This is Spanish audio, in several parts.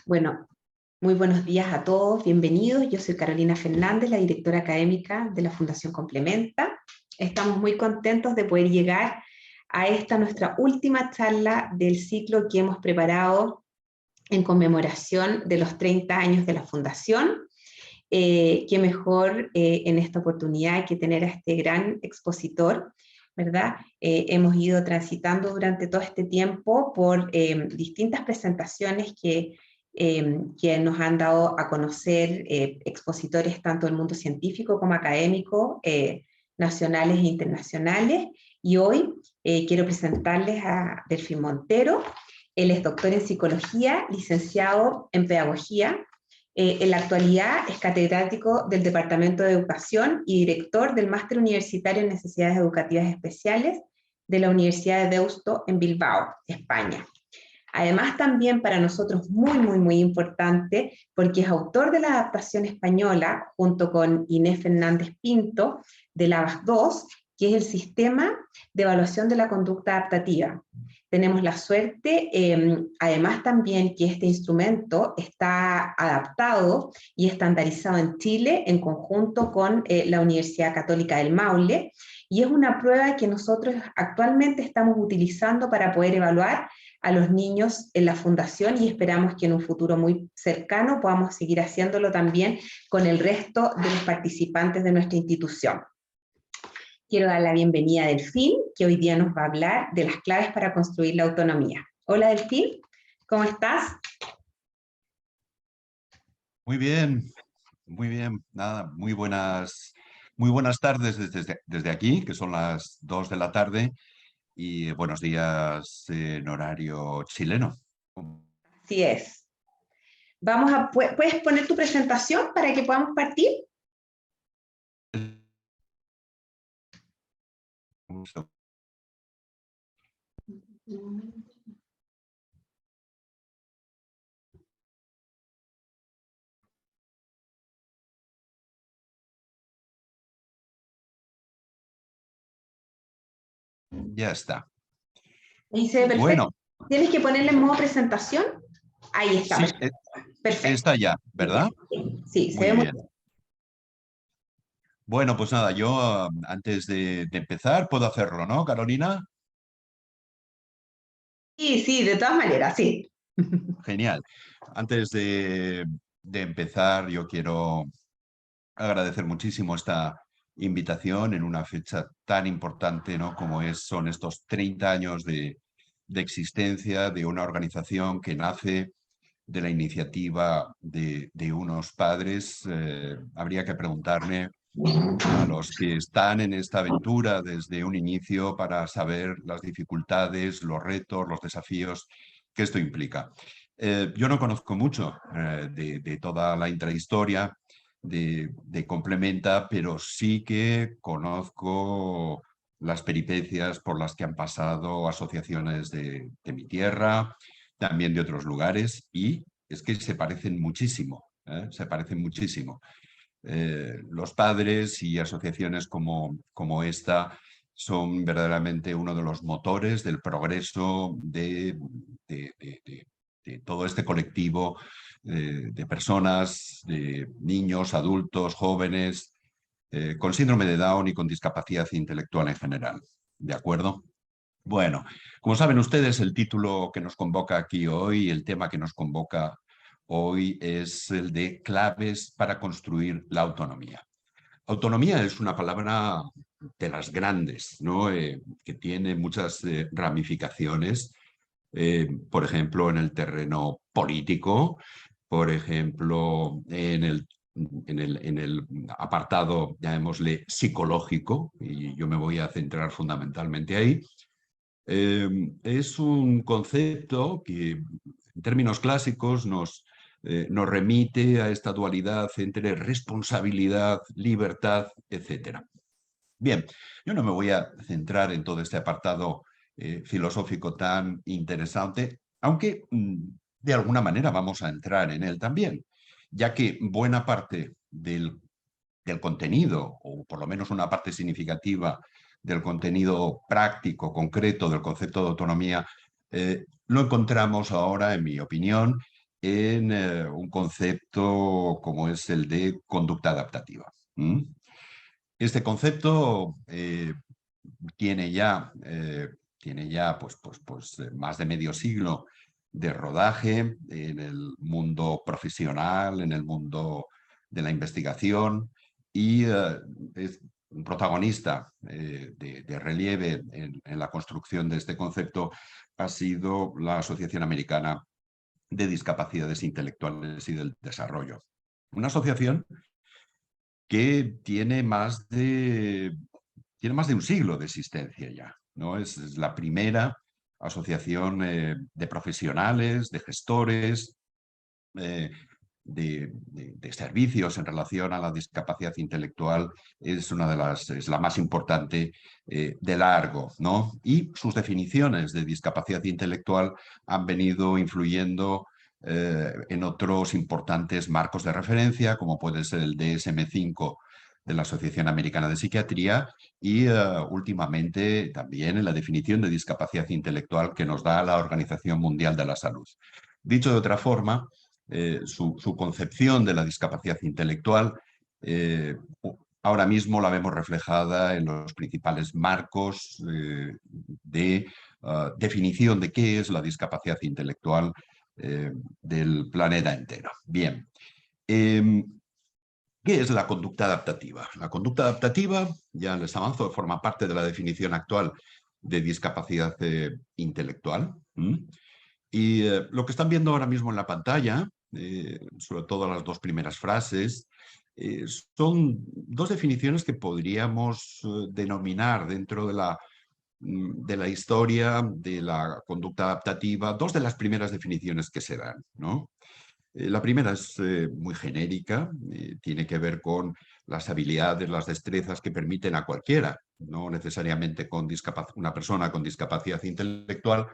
Bueno, muy buenos días a todos, bienvenidos. Yo soy Carolina Fernández, la directora académica de la Fundación Complementa. Estamos muy contentos de poder llegar a esta nuestra última charla del ciclo que hemos preparado en conmemoración de los 30 años de la Fundación. Qué mejor en esta oportunidad que tener a este gran expositor, ¿verdad? Hemos ido transitando durante todo este tiempo por distintas presentaciones que nos han dado a conocer expositores tanto del mundo científico como académico, nacionales e internacionales, y hoy quiero presentarles a Delfín Montero. Él es doctor en psicología, licenciado en pedagogía. En la actualidad es catedrático del Departamento de Educación y director del Máster Universitario en Necesidades Educativas Especiales de la Universidad de Deusto en Bilbao, España. Además, también para nosotros muy importante, porque es autor de la adaptación española, junto con Inés Fernández Pinto, de la ABAS-2, que es el Sistema de Evaluación de la Conducta Adaptativa. Tenemos la suerte, además también, que este instrumento está adaptado y estandarizado en Chile en conjunto con la Universidad Católica del Maule, y es una prueba que nosotros actualmente estamos utilizando para poder evaluar a los niños en la fundación, y esperamos que en un futuro muy cercano podamos seguir haciéndolo también con el resto de los participantes de nuestra institución. Quiero dar la bienvenida a Delfín, que hoy día nos va a hablar de las claves para construir la autonomía. Hola Delfín, ¿cómo estás? Muy bien, nada, muy buenas tardes desde aquí, que son las 2 de la tarde, y buenos días en horario chileno. Así es. ¿Puedes poner tu presentación para que podamos partir? Ya está. Ahí se ve perfecto. Bueno, ¿Tienes que ponerle en modo presentación? Ahí está, sí, perfecto. está ya, ¿verdad? Sí, se Muy ve muy bien. bien. Bueno, pues nada, yo antes de empezar puedo hacerlo, ¿no, Carolina? Sí, de todas maneras, sí. Genial. Antes de empezar, yo quiero agradecer muchísimo esta invitación en una fecha tan importante, ¿no? Como son estos 30 años de existencia de una organización que nace de la iniciativa de unos padres. Habría que preguntarle a los que están en esta aventura desde un inicio para saber las dificultades, los retos, los desafíos que esto implica. Yo no conozco mucho de toda la intrahistoria de Complementa, pero sí que conozco las peripecias por las que han pasado asociaciones de mi tierra, también de otros lugares, y es que se parecen muchísimo, se parecen muchísimo. Los padres y asociaciones como esta son verdaderamente uno de los motores del progreso de todo este colectivo de personas, de niños, adultos, jóvenes, con síndrome de Down y con discapacidad intelectual en general. ¿De acuerdo? Bueno, como saben ustedes, el título que nos convoca aquí hoy, el tema que nos convoca hoy es el de claves para construir la autonomía. Autonomía es una palabra de las grandes, ¿no? Que tiene muchas ramificaciones, por ejemplo, en el terreno político, por ejemplo, en el apartado, llamémosle, psicológico, y yo me voy a centrar fundamentalmente ahí. Es un concepto que, en términos clásicos, nos remite a esta dualidad entre responsabilidad, libertad, etc. Bien, yo no me voy a centrar en todo este apartado filosófico tan interesante, aunque de alguna manera vamos a entrar en él también, ya que buena parte del contenido, o por lo menos una parte significativa del contenido práctico, concreto del concepto de autonomía, lo encontramos ahora, en mi opinión, en un concepto como es el de conducta adaptativa. ¿Mm? Este concepto tiene ya más de medio siglo de rodaje en el mundo profesional, en el mundo de la investigación, y es un protagonista de relieve en la construcción de este concepto ha sido la Asociación Americana de Discapacidades Intelectuales y del Desarrollo. Una asociación que tiene más de un siglo de existencia ya, ¿no? Es la primera asociación de profesionales, de gestores, eh, de servicios en relación a la discapacidad intelectual. Es es la más importante de largo, ¿no? Y sus definiciones de discapacidad intelectual han venido influyendo en otros importantes marcos de referencia, como puede ser el DSM-5 de la Asociación Americana de Psiquiatría y últimamente también en la definición de discapacidad intelectual que nos da la Organización Mundial de la Salud. Dicho de otra forma, su concepción de la discapacidad intelectual ahora mismo la vemos reflejada en los principales marcos de definición de qué es la discapacidad intelectual del planeta entero. Bien. ¿Qué es la conducta adaptativa? La conducta adaptativa, ya les avanzo, forma parte de la definición actual de discapacidad intelectual. Y lo que están viendo ahora mismo en la pantalla, sobre todo las dos primeras frases, son dos definiciones que podríamos denominar dentro de la historia de la conducta adaptativa, dos de las primeras definiciones que se dan, ¿no? La primera es muy genérica, tiene que ver con las habilidades, las destrezas que permiten a cualquiera, no necesariamente con una persona con discapacidad intelectual,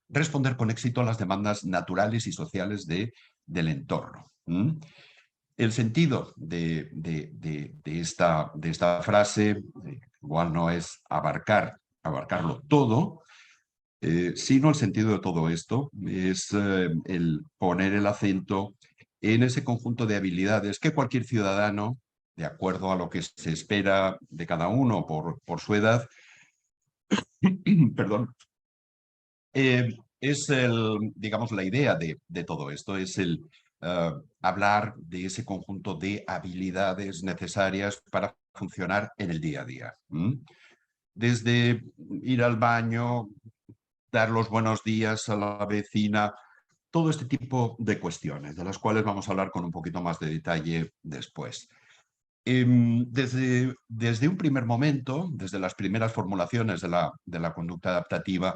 responder con éxito a las demandas naturales y sociales del entorno. El sentido de esta frase igual no es abarcarlo todo, sino el sentido de todo esto es el poner el acento en ese conjunto de habilidades que cualquier ciudadano, de acuerdo a lo que se espera de cada uno por su edad, perdón, es digamos, la idea de todo esto, es el hablar de ese conjunto de habilidades necesarias para funcionar en el día a día. Desde ir al baño, dar los buenos días a la vecina, todo este tipo de cuestiones, de las cuales vamos a hablar con un poquito más de detalle después. Desde un primer momento, desde las primeras formulaciones de la conducta adaptativa,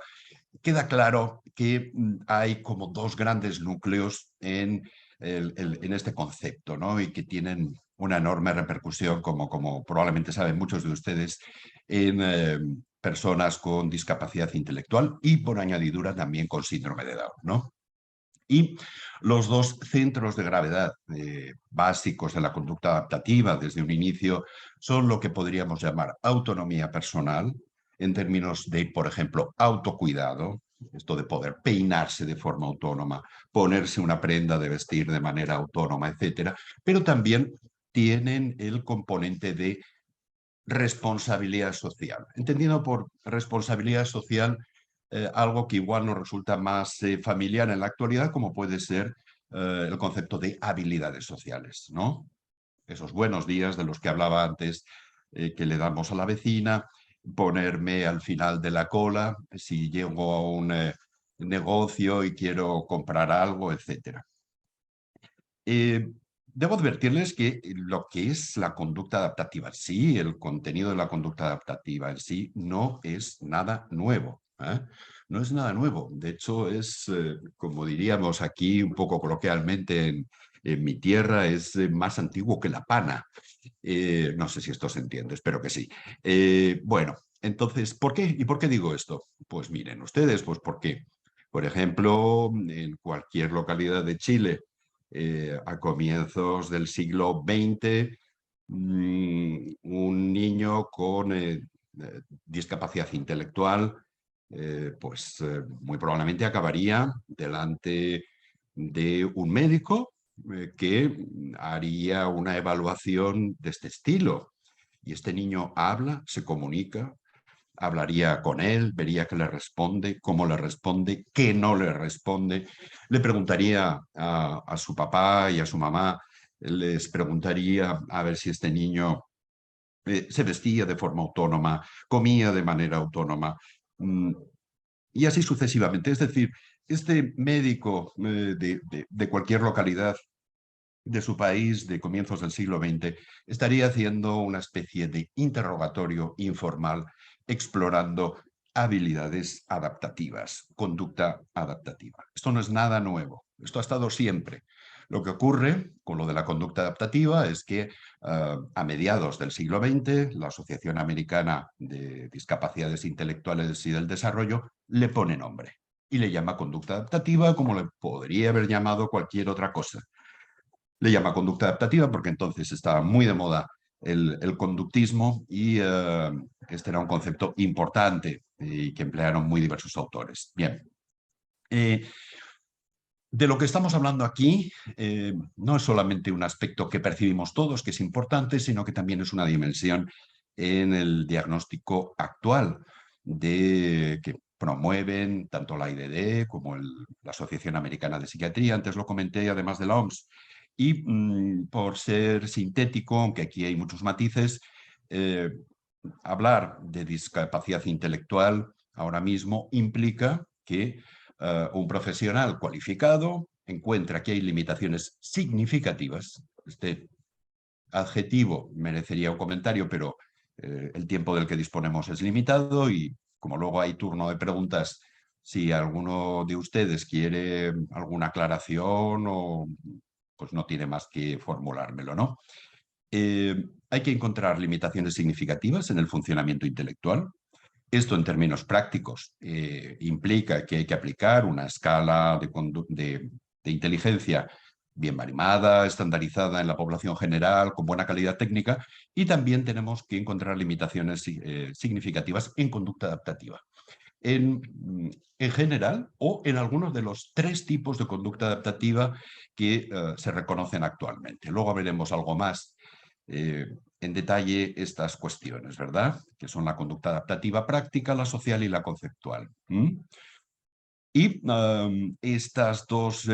queda claro que hay como dos grandes núcleos en este concepto, ¿no? Y que tienen una enorme repercusión, como probablemente saben muchos de ustedes, en personas con discapacidad intelectual y por añadidura también con síndrome de Down, ¿no? Y los dos centros de gravedad básicos de la conducta adaptativa desde un inicio son lo que podríamos llamar autonomía personal, en términos de, por ejemplo, autocuidado, esto de poder peinarse de forma autónoma, ponerse una prenda de vestir de manera autónoma, etcétera, pero también tienen el componente de responsabilidad social. Entendiendo por responsabilidad social algo que igual nos resulta más familiar en la actualidad, como puede ser el concepto de habilidades sociales, ¿no? Esos buenos días de los que hablaba antes, que le damos a la vecina, ponerme al final de la cola, si llego a un negocio y quiero comprar algo, etcétera. Debo advertirles que lo que es la conducta adaptativa en sí, el contenido de la conducta adaptativa en sí, no es nada nuevo. No es nada nuevo. De hecho, es, como diríamos aquí un poco coloquialmente en mi tierra, es más antiguo que la pana. No sé si esto se entiende, espero que sí. Bueno, entonces, ¿por qué? ¿Y por qué digo esto? Pues miren ustedes, pues porque, por ejemplo, en cualquier localidad de Chile, a comienzos del siglo XX, un niño con discapacidad intelectual, muy probablemente acabaría delante de un médico que haría una evaluación de este estilo. Y este niño habla, se comunica, hablaría con él, vería qué le responde, cómo le responde, qué no le responde. Le preguntaría a su papá y a su mamá, les preguntaría a ver si este niño se vestía de forma autónoma, comía de manera autónoma, y así sucesivamente. Es decir, este médico de cualquier localidad de su país de comienzos del siglo XX estaría haciendo una especie de interrogatorio informal explorando habilidades adaptativas, conducta adaptativa. Esto no es nada nuevo, esto ha estado siempre. Lo que ocurre con lo de la conducta adaptativa es que a mediados del siglo XX la Asociación Americana de Discapacidades Intelectuales y del Desarrollo le pone nombre y le llama conducta adaptativa como le podría haber llamado cualquier otra cosa. Le llama conducta adaptativa porque entonces estaba muy de moda el conductismo y este era un concepto importante y que emplearon muy diversos autores. Bien. De lo que estamos hablando aquí no es solamente un aspecto que percibimos todos, que es importante, sino que también es una dimensión en el diagnóstico actual que promueven tanto la IDD como la Asociación Americana de Psiquiatría, antes lo comenté, además de la OMS. Y por ser sintético, aunque aquí hay muchos matices, hablar de discapacidad intelectual ahora mismo implica que un profesional cualificado encuentra que hay limitaciones significativas. Este adjetivo merecería un comentario, pero el tiempo del que disponemos es limitado y como luego hay turno de preguntas, si alguno de ustedes quiere alguna aclaración o pues no tiene más que formulármelo, ¿no? Hay que encontrar limitaciones significativas en el funcionamiento intelectual. Esto en términos prácticos implica que hay que aplicar una escala de inteligencia bien animada, estandarizada en la población general, con buena calidad técnica, y también tenemos que encontrar limitaciones significativas en conducta adaptativa. En general o en algunos de los 3 tipos de conducta adaptativa que se reconocen actualmente. Luego veremos algo más en detalle estas cuestiones, ¿verdad? Que son la conducta adaptativa práctica, la social y la conceptual. Y estas dos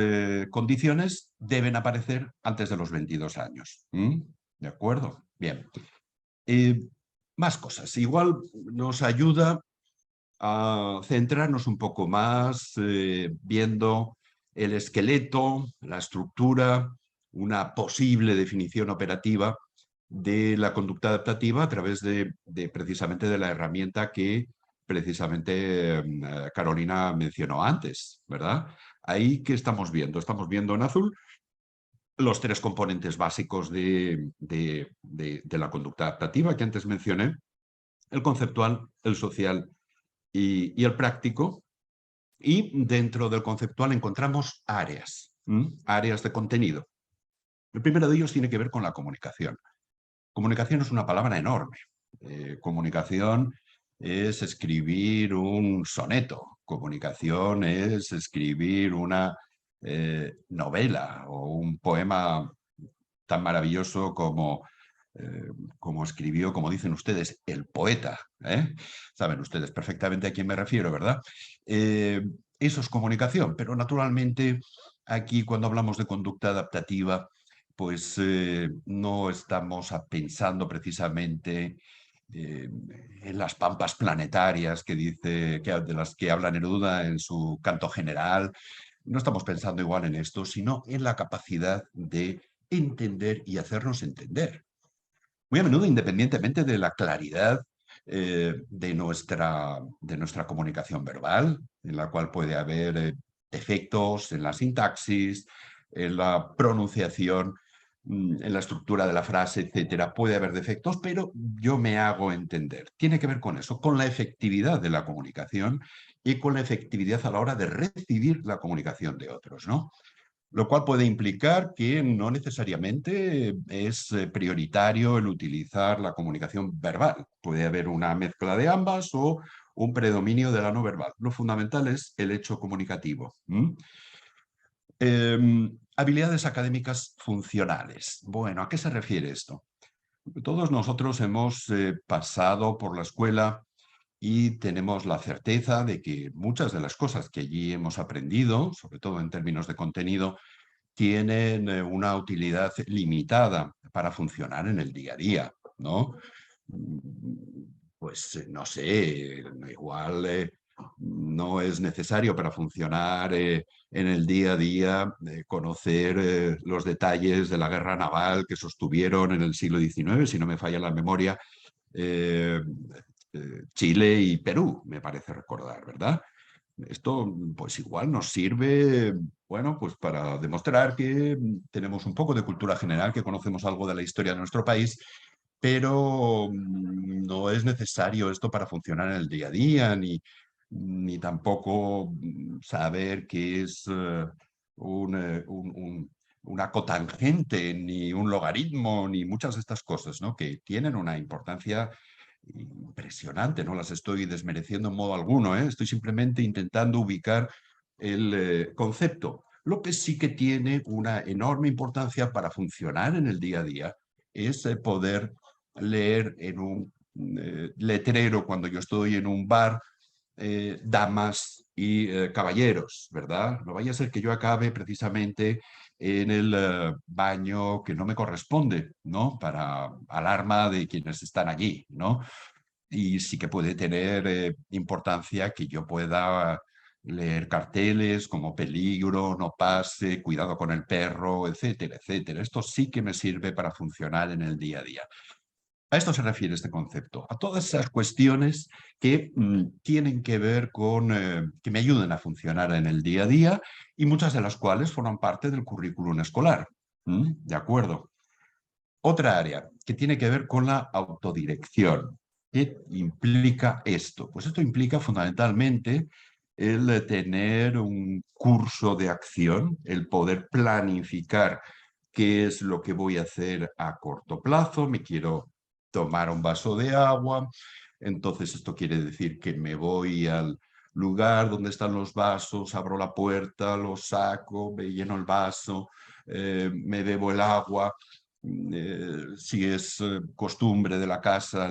condiciones deben aparecer antes de los 22 años. ¿De acuerdo? Bien. Más cosas. Igual nos ayuda a centrarnos un poco más viendo el esqueleto, la estructura, una posible definición operativa de la conducta adaptativa a través precisamente de la herramienta que precisamente Carolina mencionó antes, ¿verdad? Ahí, ¿qué estamos viendo? Estamos viendo en azul los 3 componentes básicos de la conducta adaptativa que antes mencioné, el conceptual, el social y el práctico. Y dentro del conceptual encontramos áreas, áreas de contenido. El primero de ellos tiene que ver con la comunicación. Comunicación es una palabra enorme. Comunicación es escribir un soneto. Comunicación es escribir una novela o un poema tan maravilloso como escribió, como dicen ustedes, el poeta. Saben ustedes perfectamente a quién me refiero, ¿verdad? Eso es comunicación, pero naturalmente aquí cuando hablamos de conducta adaptativa, pues no estamos pensando precisamente en las pampas planetarias de las que habla Neruda en su Canto General. No estamos pensando igual en esto, sino en la capacidad de entender y hacernos entender. Muy a menudo, independientemente de la claridad de nuestra comunicación verbal, en la cual puede haber defectos en la sintaxis, en la pronunciación, en la estructura de la frase, etcétera. Puede haber defectos, pero yo me hago entender. Tiene que ver con eso, con la efectividad de la comunicación y con la efectividad a la hora de recibir la comunicación de otros, ¿no? Lo cual puede implicar que no necesariamente es prioritario el utilizar la comunicación verbal. Puede haber una mezcla de ambas o un predominio de la no verbal. Lo fundamental es el hecho comunicativo. Habilidades académicas funcionales. Bueno, ¿a qué se refiere esto? Todos nosotros hemos pasado por la escuela y tenemos la certeza de que muchas de las cosas que allí hemos aprendido, sobre todo en términos de contenido, tienen una utilidad limitada para funcionar en el día a día, ¿no? Pues no sé, igual no es necesario para funcionar en el día a día conocer los detalles de la guerra naval que sostuvieron en el siglo XIX, si no me falla la memoria, eh, Chile y Perú, me parece recordar, ¿verdad? Esto, pues igual nos sirve, bueno, pues para demostrar que tenemos un poco de cultura general, que conocemos algo de la historia de nuestro país, pero no es necesario esto para funcionar en el día a día, ni tampoco saber qué es una cotangente, ni un logaritmo, ni muchas de estas cosas, ¿no? Que tienen una importancia impresionante, no las estoy desmereciendo en modo alguno, ¿eh? Estoy simplemente intentando ubicar el concepto. Lo que sí que tiene una enorme importancia para funcionar en el día a día es poder leer en un letrero cuando yo estoy en un bar, damas y caballeros, ¿verdad? No vaya a ser que yo acabe precisamente en el baño que no me corresponde, ¿no? Para alarma de quienes están allí, ¿no? Y sí que puede tener importancia que yo pueda leer carteles como peligro, no pase, cuidado con el perro, etcétera, etcétera. Esto sí que me sirve para funcionar en el día a día. A esto se refiere este concepto, a todas esas cuestiones que tienen que ver con que me ayuden a funcionar en el día a día y muchas de las cuales forman parte del currículum escolar. ¿De acuerdo? Otra área que tiene que ver con la autodirección. ¿Qué implica esto? Pues esto implica fundamentalmente el tener un curso de acción, el poder planificar qué es lo que voy a hacer a corto plazo. Me quiero tomar un vaso de agua, entonces esto quiere decir que me voy al lugar donde están los vasos, abro la puerta, lo saco, me lleno el vaso, me bebo el agua. Si es costumbre de la casa,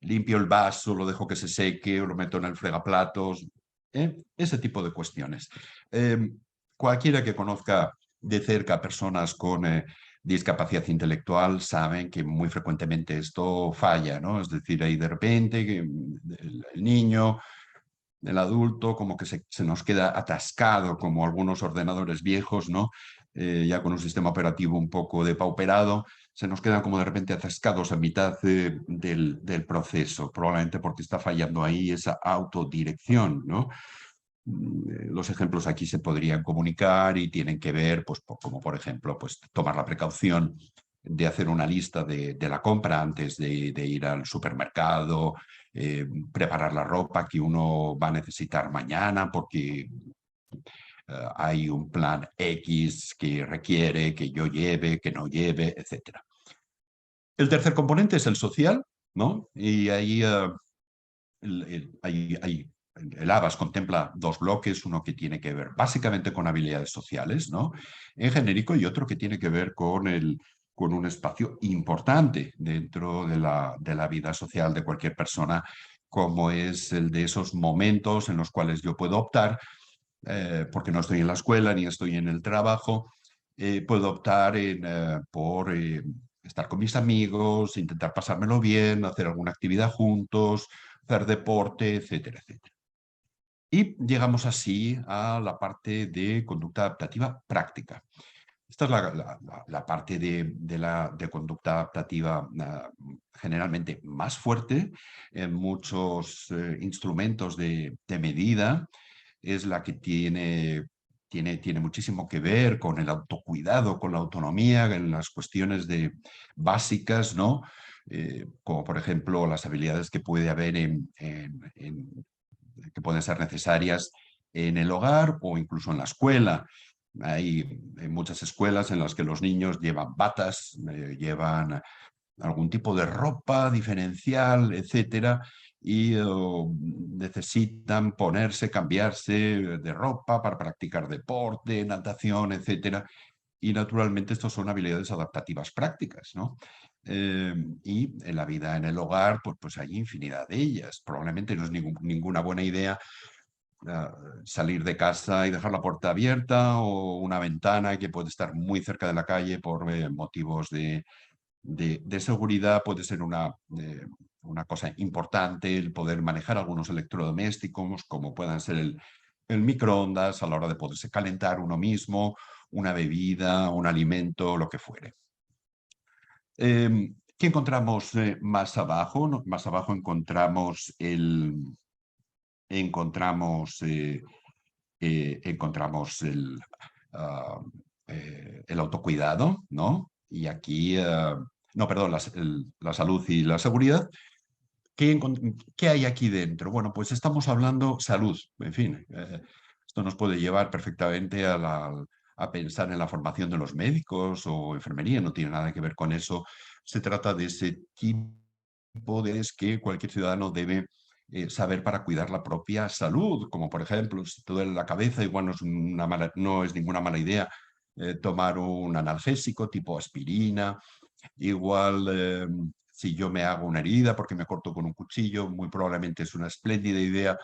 limpio el vaso, lo dejo que se seque o lo meto en el fregaplatos, ese tipo de cuestiones. Cualquiera que conozca de cerca personas con discapacidad intelectual saben que muy frecuentemente esto falla, ¿no? Es decir, ahí de repente que el niño, el adulto, como que se nos queda atascado, como algunos ordenadores viejos, ¿no? Ya con un sistema operativo un poco depauperado, se nos quedan como de repente atascados a mitad del proceso, probablemente porque está fallando ahí esa autodirección, ¿no? Los ejemplos aquí se podrían comunicar y tienen que ver, pues, como por ejemplo, pues, tomar la precaución de hacer una lista de la compra antes de ir al supermercado, preparar la ropa que uno va a necesitar mañana porque hay un plan X que requiere que yo lleve, que no lleve, etc. El tercer componente es el social, ¿no? Y ahí el ABAS contempla dos bloques, uno que tiene que ver básicamente con habilidades sociales, ¿no? En genérico, y otro que tiene que ver con un espacio importante dentro de la vida social de cualquier persona, como es el de esos momentos en los cuales yo puedo optar, porque no estoy en la escuela ni estoy en el trabajo, puedo optar por estar con mis amigos, intentar pasármelo bien, hacer alguna actividad juntos, hacer deporte, etcétera, etcétera. Y llegamos así a la parte de conducta adaptativa práctica. Esta es la parte de conducta adaptativa generalmente más fuerte en muchos instrumentos de medida. Es la que tiene muchísimo que ver con el autocuidado, con la autonomía, en las cuestiones básicas, ¿no? Como por ejemplo las habilidades que puede haber que pueden ser necesarias en el hogar o incluso en la escuela. Hay muchas escuelas en las que los niños llevan batas, llevan algún tipo de ropa diferencial, etcétera, y necesitan ponerse, cambiarse de ropa para practicar deporte, natación, etcétera. Y naturalmente estos son habilidades adaptativas prácticas, ¿no? Y en la vida en el hogar, pues hay infinidad de ellas. Probablemente no es ninguna buena idea salir de casa y dejar la puerta abierta o una ventana que puede estar muy cerca de la calle por motivos de seguridad. Puede ser una cosa importante el poder manejar algunos electrodomésticos, como puedan ser el microondas, a la hora de poderse calentar uno mismo, una bebida, un alimento, lo que fuere. ¿Qué encontramos más abajo? Más abajo encontramos encontramos ah, el autocuidado, ¿no? Y aquí, no, perdón, la salud y la seguridad. ¿Qué hay aquí dentro? Bueno, pues estamos hablando salud, en fin. Esto nos puede llevar perfectamente a pensar en la formación de los médicos o enfermería, no tiene nada que ver con eso. Se trata de ese tipo de que cualquier ciudadano debe saber para cuidar la propia salud, como por ejemplo, si te duele la cabeza, igual no es ninguna mala idea tomar un analgésico tipo aspirina. Igual, si yo me hago una herida porque me corto con un cuchillo, muy probablemente es una espléndida idea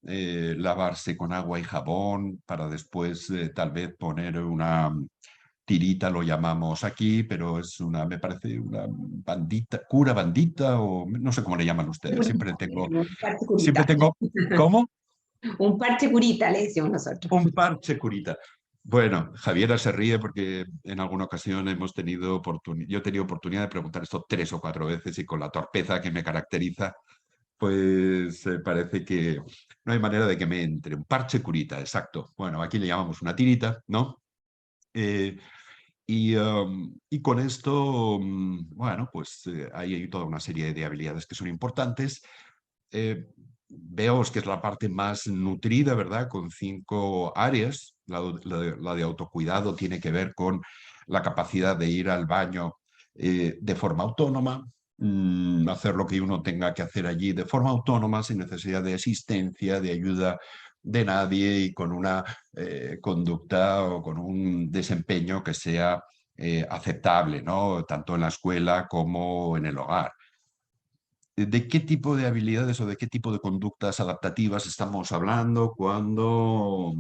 lavarse con agua y jabón para después tal vez poner una tirita, lo llamamos aquí, pero me parece una bandita, cura bandita o no sé cómo le llaman ustedes. Un parche Siempre curita. tengo, ¿cómo? Un parche curita, le decimos nosotros. Un parche curita. Bueno, Javiera se ríe porque en alguna ocasión yo he tenido oportunidad de preguntar esto 3 o 4 veces y con la torpeza que me caracteriza, pues parece que no hay manera de que me entre. Un parche curita, exacto. Bueno, aquí le llamamos una tirita, ¿no? Eh, y con esto, bueno, pues hay toda una serie de habilidades que son importantes. Veos que es la parte más nutrida, ¿verdad? Con 5 áreas. La de autocuidado tiene que ver con la capacidad de ir al baño de forma autónoma, hacer lo que uno tenga que hacer allí de forma autónoma, sin necesidad de asistencia, de ayuda de nadie y con una conducta o con un desempeño que sea aceptable, ¿no? Tanto en la escuela como en el hogar. ¿De qué tipo de habilidades o de qué tipo de conductas adaptativas estamos hablando cuando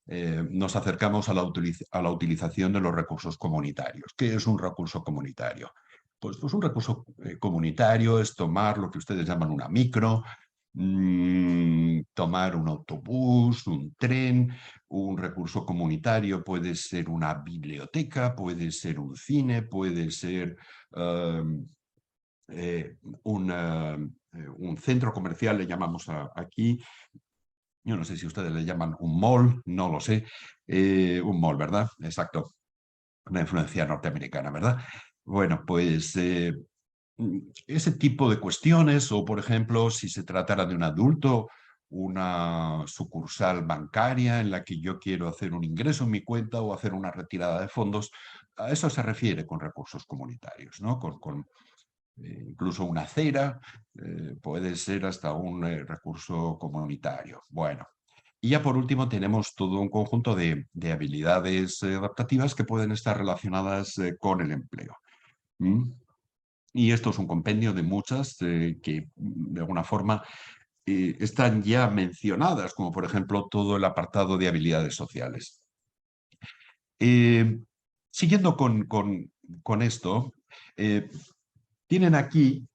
nos acercamos a a la utilización de los recursos comunitarios? ¿Qué es un recurso comunitario? Pues un recurso comunitario es tomar lo que ustedes llaman una micro, tomar un autobús, un tren. Un recurso comunitario puede ser una biblioteca, puede ser un cine, puede ser eh, eh, un centro comercial, le llamamos aquí. Yo no sé si ustedes le llaman un mall, no lo sé. Un mall, ¿verdad? Exacto. Una influencia norteamericana, ¿verdad? Bueno, pues ese tipo de cuestiones, o por ejemplo, si se tratara de un adulto, una sucursal bancaria en la que yo quiero hacer un ingreso en mi cuenta o hacer una retirada de fondos, a eso se refiere con recursos comunitarios, ¿no? Incluso una acera, puede ser hasta un recurso comunitario. Bueno, y ya por último tenemos todo un conjunto de habilidades adaptativas que pueden estar relacionadas con el empleo. ¿Mm? Y esto es un compendio de muchas que de alguna forma están ya mencionadas, como por ejemplo todo el apartado de habilidades sociales. Eh, Siguiendo con esto, eh, tienen aquí,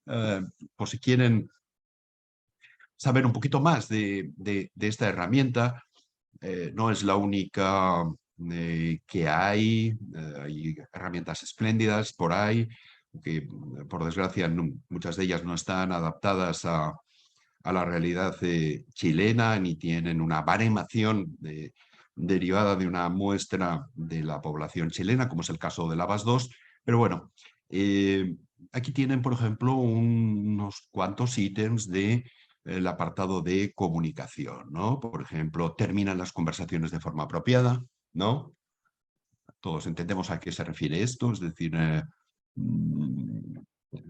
por si quieren saber un poquito más de esta herramienta, no es la única que hay herramientas espléndidas por ahí, que por desgracia muchas de ellas no están adaptadas a la realidad chilena ni tienen una baremación derivada de una muestra de la población chilena, como es el caso de la VAS2. Pero bueno, eh, aquí tienen, por ejemplo, unos cuantos ítems del apartado de comunicación, ¿no? Por ejemplo, terminan las conversaciones de forma apropiada, ¿no? Todos entendemos a qué se refiere esto, es decir,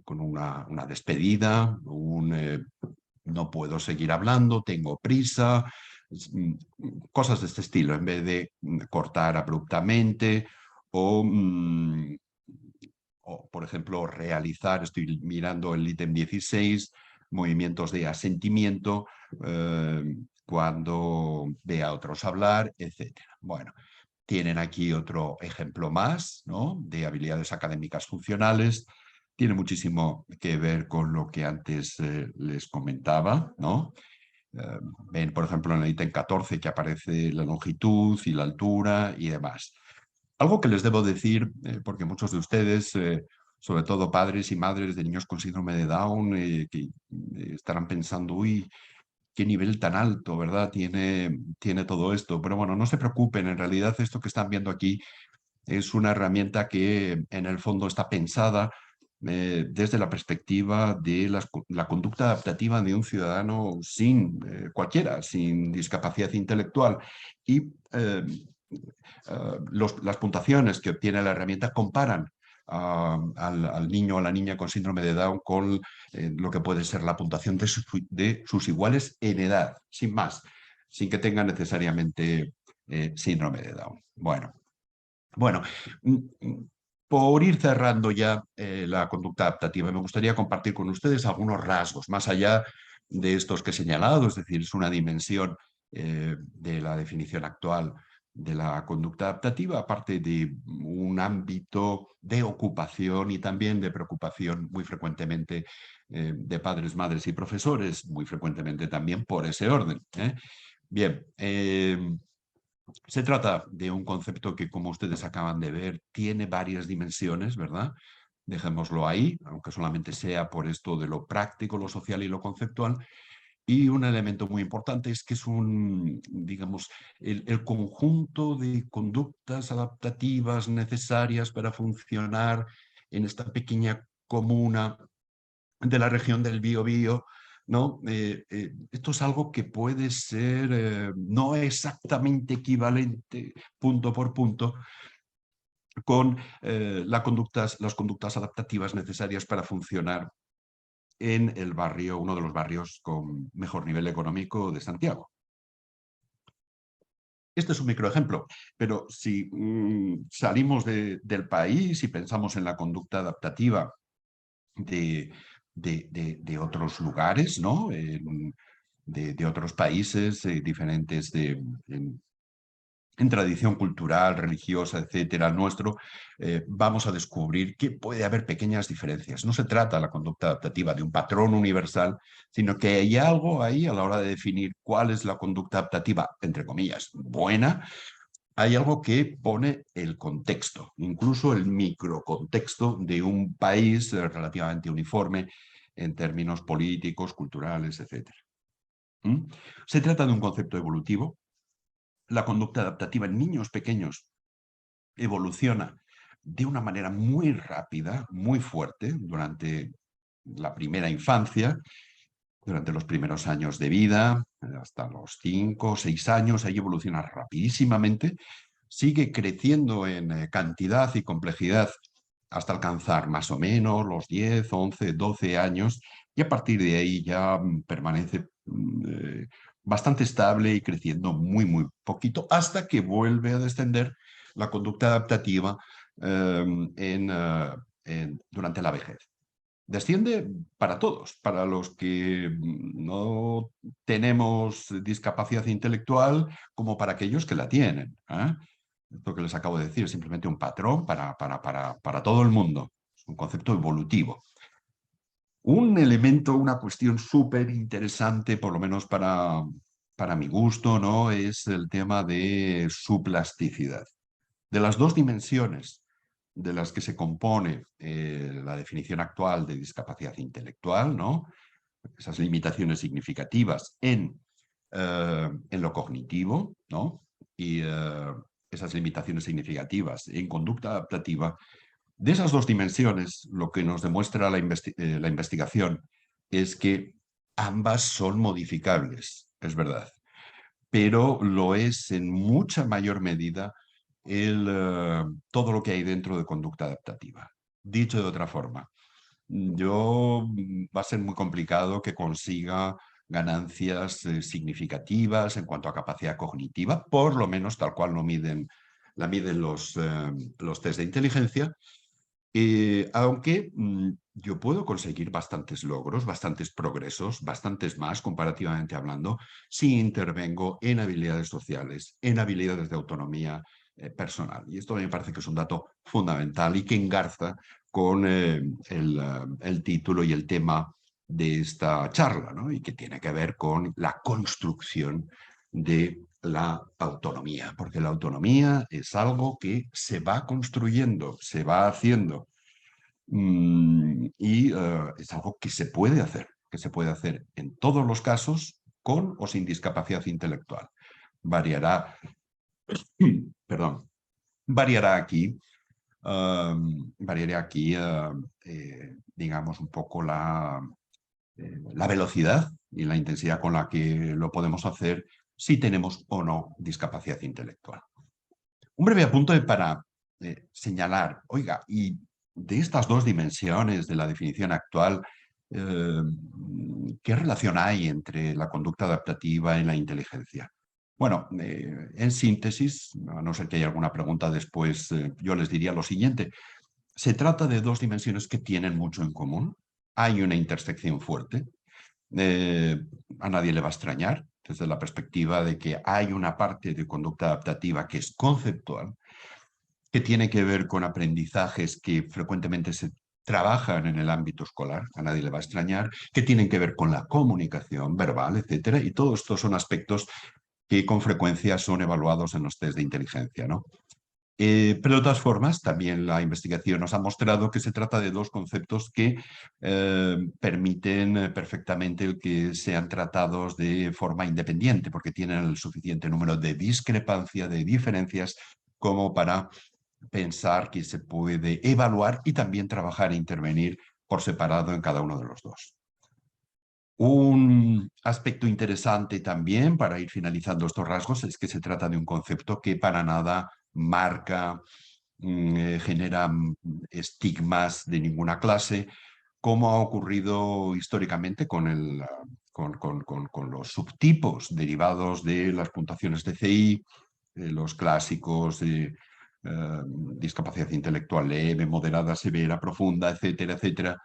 con una despedida, no puedo seguir hablando, tengo prisa, cosas de este estilo, en vez de cortar abruptamente o, o, por ejemplo, realizar, estoy mirando el ítem 16, movimientos de asentimiento cuando ve a otros hablar, etcétera. Bueno, tienen aquí otro ejemplo más, ¿no?, de habilidades académicas funcionales. Tiene muchísimo que ver con lo que antes les comentaba, ¿no? Eh, ven, por ejemplo, en el ítem 14 que aparece la longitud y la altura y demás. Algo que les debo decir, porque muchos de ustedes, sobre todo padres y madres de niños con síndrome de Down, que estarán pensando, uy, qué nivel tan alto, ¿verdad? Tiene todo esto. Pero bueno, no se preocupen, en realidad esto que están viendo aquí es una herramienta que en el fondo está pensada desde la perspectiva de la conducta adaptativa de un ciudadano sin cualquiera, sin discapacidad intelectual. Y las puntuaciones que obtiene la herramienta comparan al niño o a la niña con síndrome de Down con lo que puede ser la puntuación de sus iguales en edad, sin más, sin que tengan necesariamente síndrome de Down. Bueno, por ir cerrando ya la conducta adaptativa, me gustaría compartir con ustedes algunos rasgos, más allá de estos que he señalado, es decir, es una dimensión de la definición actual de la conducta adaptativa, aparte de un ámbito de ocupación y también de preocupación muy frecuentemente de padres, madres y profesores, muy frecuentemente también por ese orden. Bien, se trata de un concepto que, como ustedes acaban de ver, tiene varias dimensiones, ¿verdad? Dejémoslo ahí, aunque solamente sea por esto de lo práctico, lo social y lo conceptual. Y un elemento muy importante es que es digamos, el conjunto de conductas adaptativas necesarias para funcionar en esta pequeña comuna de la región del Biobío, ¿no? Esto es algo que puede ser no exactamente equivalente punto por punto con las conductas adaptativas necesarias para funcionar en el barrio, uno de los barrios con mejor nivel económico de Santiago. Este es un microejemplo, pero si salimos del país y pensamos en la conducta adaptativa de otros lugares, ¿no? De otros países diferentes en tradición cultural, religiosa, etcétera, nuestro, vamos a descubrir que puede haber pequeñas diferencias. No se trata la conducta adaptativa de un patrón universal, sino que hay algo ahí a la hora de definir cuál es la conducta adaptativa, entre comillas, buena. Hay algo que pone el contexto, incluso el microcontexto de un país relativamente uniforme en términos políticos, culturales, etc. Se trata de un concepto evolutivo. La conducta adaptativa en niños pequeños evoluciona de una manera muy rápida, muy fuerte, durante la primera infancia, durante los primeros años de vida, hasta los 5 o 6 años, ahí evoluciona rapidísimamente, sigue creciendo en cantidad y complejidad hasta alcanzar más o menos los 10, 11, 12 años y a partir de ahí ya permanece bastante estable y creciendo muy, muy poquito hasta que vuelve a descender la conducta adaptativa durante la vejez. Desciende para todos, para los que no tenemos discapacidad intelectual como para aquellos que la tienen. Esto que les acabo de decir es simplemente un patrón para todo el mundo. Es un concepto evolutivo. Un elemento, una cuestión súper interesante, por lo menos para mi gusto, ¿no? Es el tema de su plasticidad. De las dos dimensiones de las que se compone la definición actual de discapacidad intelectual, ¿no? Esas limitaciones significativas en lo cognitivo, ¿no? Y esas limitaciones significativas en conducta adaptativa. De esas dos dimensiones, lo que nos demuestra la investigación es que ambas son modificables, es verdad, pero lo es en mucha mayor medida todo lo que hay dentro de conducta adaptativa. Dicho de otra forma, va a ser muy complicado que consiga ganancias significativas en cuanto a capacidad cognitiva, por lo menos tal cual la miden los test de inteligencia, aunque yo puedo conseguir bastantes logros, bastantes progresos, bastantes más comparativamente hablando, si intervengo en habilidades sociales, en habilidades de autonomía personal. Y esto me parece que es un dato fundamental y que engarza con el título y el tema de esta charla, ¿no? Y que tiene que ver con la construcción de la autonomía, porque la autonomía es algo que se va construyendo, se va haciendo, y es algo que se puede hacer en todos los casos con o sin discapacidad intelectual. Variará, perdón, variará aquí, variará aquí, digamos, un poco la velocidad y la intensidad con la que lo podemos hacer si tenemos o no discapacidad intelectual. Un breve apunte para señalar, oiga, y de estas dos dimensiones de la definición actual, eh, ¿qué relación hay entre la conducta adaptativa y la inteligencia? Bueno, en síntesis, a no ser que haya alguna pregunta después, yo les diría lo siguiente. Se trata de dos dimensiones que tienen mucho en común. Hay una intersección fuerte. eh, a nadie le va a extrañar desde la perspectiva de que hay una parte de conducta adaptativa que es conceptual, que tiene que ver con aprendizajes que frecuentemente se trabajan en el ámbito escolar, a nadie le va a extrañar, que tienen que ver con la comunicación verbal, etcétera, y todos estos son aspectos que con frecuencia son evaluados en los test de inteligencia, ¿no? Pero de todas formas, también la investigación nos ha mostrado que se trata de dos conceptos que permiten perfectamente el que sean tratados de forma independiente, porque tienen el suficiente número de discrepancia, de diferencias, como para pensar que se puede evaluar y también trabajar e intervenir por separado en cada uno de los dos. Un aspecto interesante también para ir finalizando estos rasgos es que se trata de un concepto que para nada marca, genera estigmas de ninguna clase, como ha ocurrido históricamente con los subtipos derivados de las puntuaciones de CI, los clásicos de discapacidad intelectual leve, moderada, severa, profunda, etcétera, etcétera.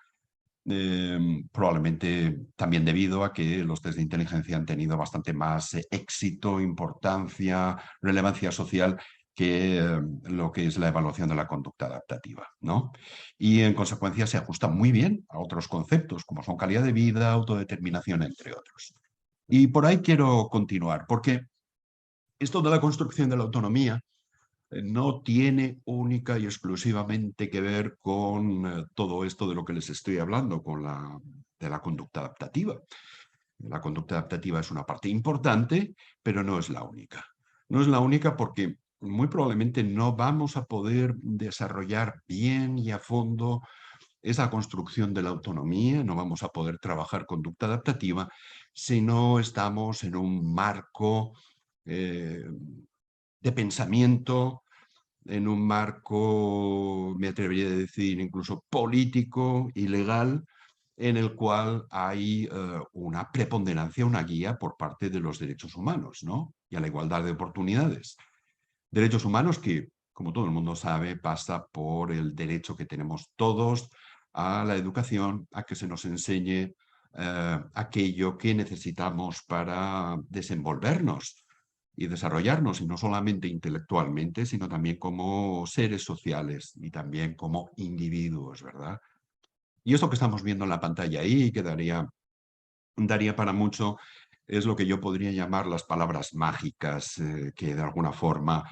Probablemente también debido a que los test de inteligencia han tenido bastante más éxito, importancia, relevancia social que lo que es la evaluación de la conducta adaptativa, ¿no? Y en consecuencia se ajusta muy bien a otros conceptos, como son calidad de vida, autodeterminación, entre otros. Y por ahí quiero continuar, porque esto de la construcción de la autonomía no tiene única y exclusivamente que ver con todo esto de lo que les estoy hablando, de la conducta adaptativa. La conducta adaptativa es una parte importante, pero no es la única. No es la única porque muy probablemente no vamos a poder desarrollar bien y a fondo esa construcción de la autonomía, no vamos a poder trabajar conducta adaptativa si no estamos en un marco de pensamiento, en un marco, me atrevería a decir, incluso político y legal, en el cual hay una preponderancia, una guía por parte de los derechos humanos, ¿no? Y a la igualdad de oportunidades. Derechos humanos que, como todo el mundo sabe, pasa por el derecho que tenemos todos a la educación, a que se nos enseñe aquello que necesitamos para desenvolvernos y desarrollarnos, y no solamente intelectualmente, sino también como seres sociales y también como individuos, ¿verdad? Y esto que estamos viendo en la pantalla ahí, que daría para mucho, es lo que yo podría llamar las palabras mágicas, que de alguna forma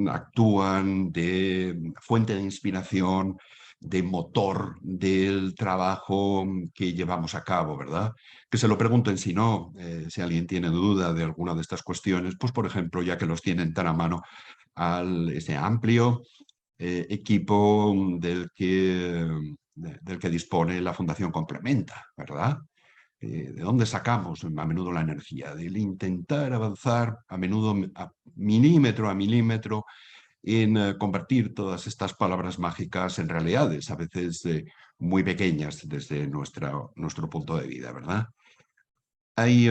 actúan de fuente de inspiración, de motor del trabajo que llevamos a cabo, ¿verdad? Que se lo pregunten si no, si alguien tiene duda de alguna de estas cuestiones, pues por ejemplo, ya que los tienen tan a mano, ese amplio equipo del que dispone la Fundación Complementa, ¿verdad? ¿De dónde sacamos a menudo la energía? Del intentar avanzar a menudo a milímetro, en convertir todas estas palabras mágicas en realidades, a veces muy pequeñas desde nuestro punto de vida, ¿verdad? Ahí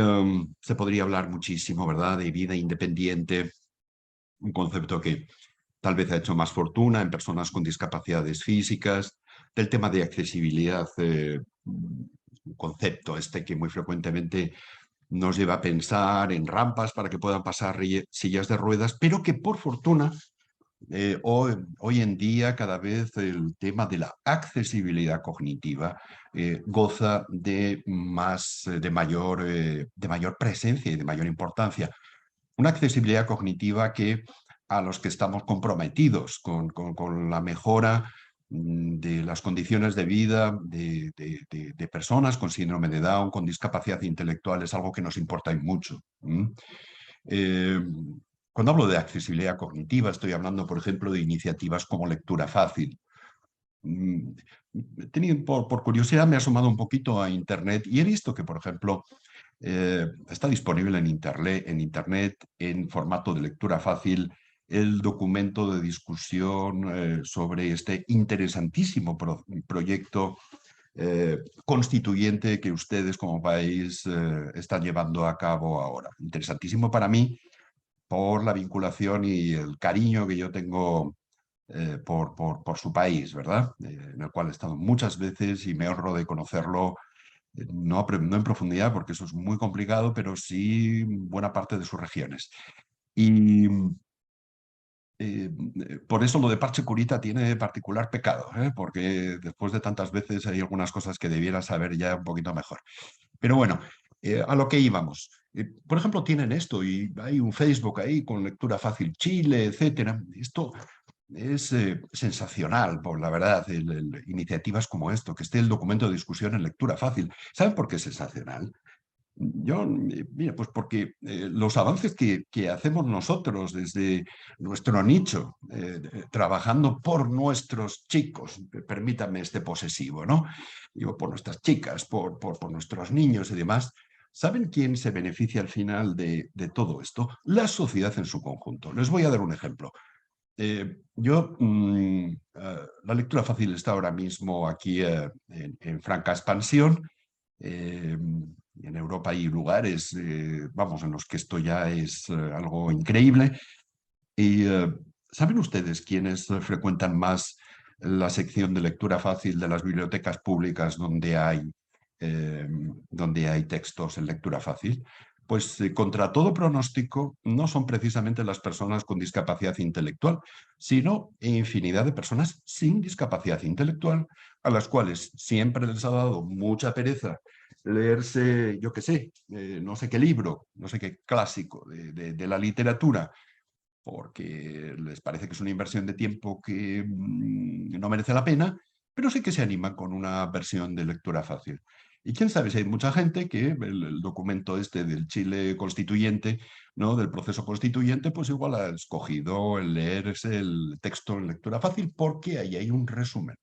se podría hablar muchísimo, ¿verdad?, de vida independiente, un concepto que tal vez ha hecho más fortuna en personas con discapacidades físicas, del tema de accesibilidad, un concepto este que muy frecuentemente nos lleva a pensar en rampas para que puedan pasar sillas de ruedas, pero que por fortuna hoy en día cada vez el tema de la accesibilidad cognitiva goza de mayor presencia y de mayor importancia. Una accesibilidad cognitiva que a los que estamos comprometidos con la mejora de las condiciones de vida de personas con síndrome de Down, con discapacidad intelectual, es algo que nos importa y mucho. Eh, Cuando hablo de accesibilidad cognitiva, estoy hablando, por ejemplo, de iniciativas como Lectura Fácil. Mm, por curiosidad me he asomado un poquito a Internet y he visto que, por ejemplo, está disponible en Internet en formato de lectura fácil el documento de discusión sobre este interesantísimo proyecto constituyente que ustedes como país están llevando a cabo ahora. Interesantísimo para mí por la vinculación y el cariño que yo tengo por su país, ¿verdad? En el cual he estado muchas veces y me honro de conocerlo, no en profundidad, porque eso es muy complicado, pero sí buena parte de sus regiones. Y por eso lo de Parche Curita tiene particular pecado, porque después de tantas veces hay algunas cosas que debiera saber ya un poquito mejor. Pero bueno, a lo que íbamos. Por ejemplo, tienen esto y hay un Facebook ahí con Lectura Fácil Chile, etcétera. Esto es sensacional, por la verdad, iniciativas como esto, que esté el documento de discusión en Lectura Fácil. ¿Saben por qué es sensacional? Mira, pues porque los avances que hacemos nosotros desde nuestro nicho, trabajando por nuestros chicos, permítanme este posesivo, ¿no? Digo, por nuestras chicas, por nuestros niños y demás. ¿Saben quién se beneficia al final de todo esto? La sociedad en su conjunto. Les voy a dar un ejemplo. La lectura fácil está ahora mismo aquí en franca expansión. En Europa hay lugares, vamos, en los que esto ya es algo increíble. Y ¿saben ustedes quiénes frecuentan más la sección de lectura fácil de las bibliotecas públicas eh, donde hay textos en lectura fácil? Pues contra todo pronóstico, no son precisamente las personas con discapacidad intelectual, sino infinidad de personas sin discapacidad intelectual, a las cuales siempre les ha dado mucha pereza leerse, yo qué sé, no sé qué libro, no sé qué clásico de la literatura, porque les parece que es una inversión de tiempo que no merece la pena, pero sí que se animan con una versión de lectura fácil. Y quién sabe si hay mucha gente que el documento este del Chile constituyente, ¿no?, del proceso constituyente, pues igual ha escogido el leerse el texto en lectura fácil porque ahí hay un resumen.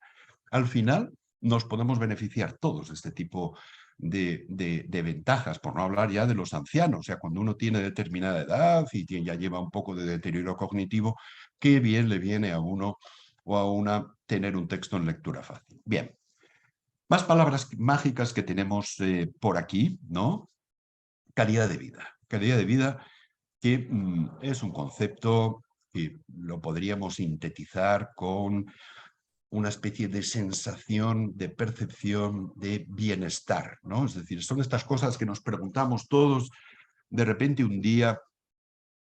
Al final nos podemos beneficiar todos de este tipo de ventajas, por no hablar ya de los ancianos. O sea, cuando uno tiene determinada edad y ya lleva un poco de deterioro cognitivo, qué bien le viene a uno o a una tener un texto en lectura fácil. Bien, más palabras mágicas que tenemos por aquí, ¿no? Calidad de vida. Calidad de vida que es un concepto que lo podríamos sintetizar con una especie de sensación, de percepción de bienestar, ¿no? Es decir, son estas cosas que nos preguntamos todos de repente un día,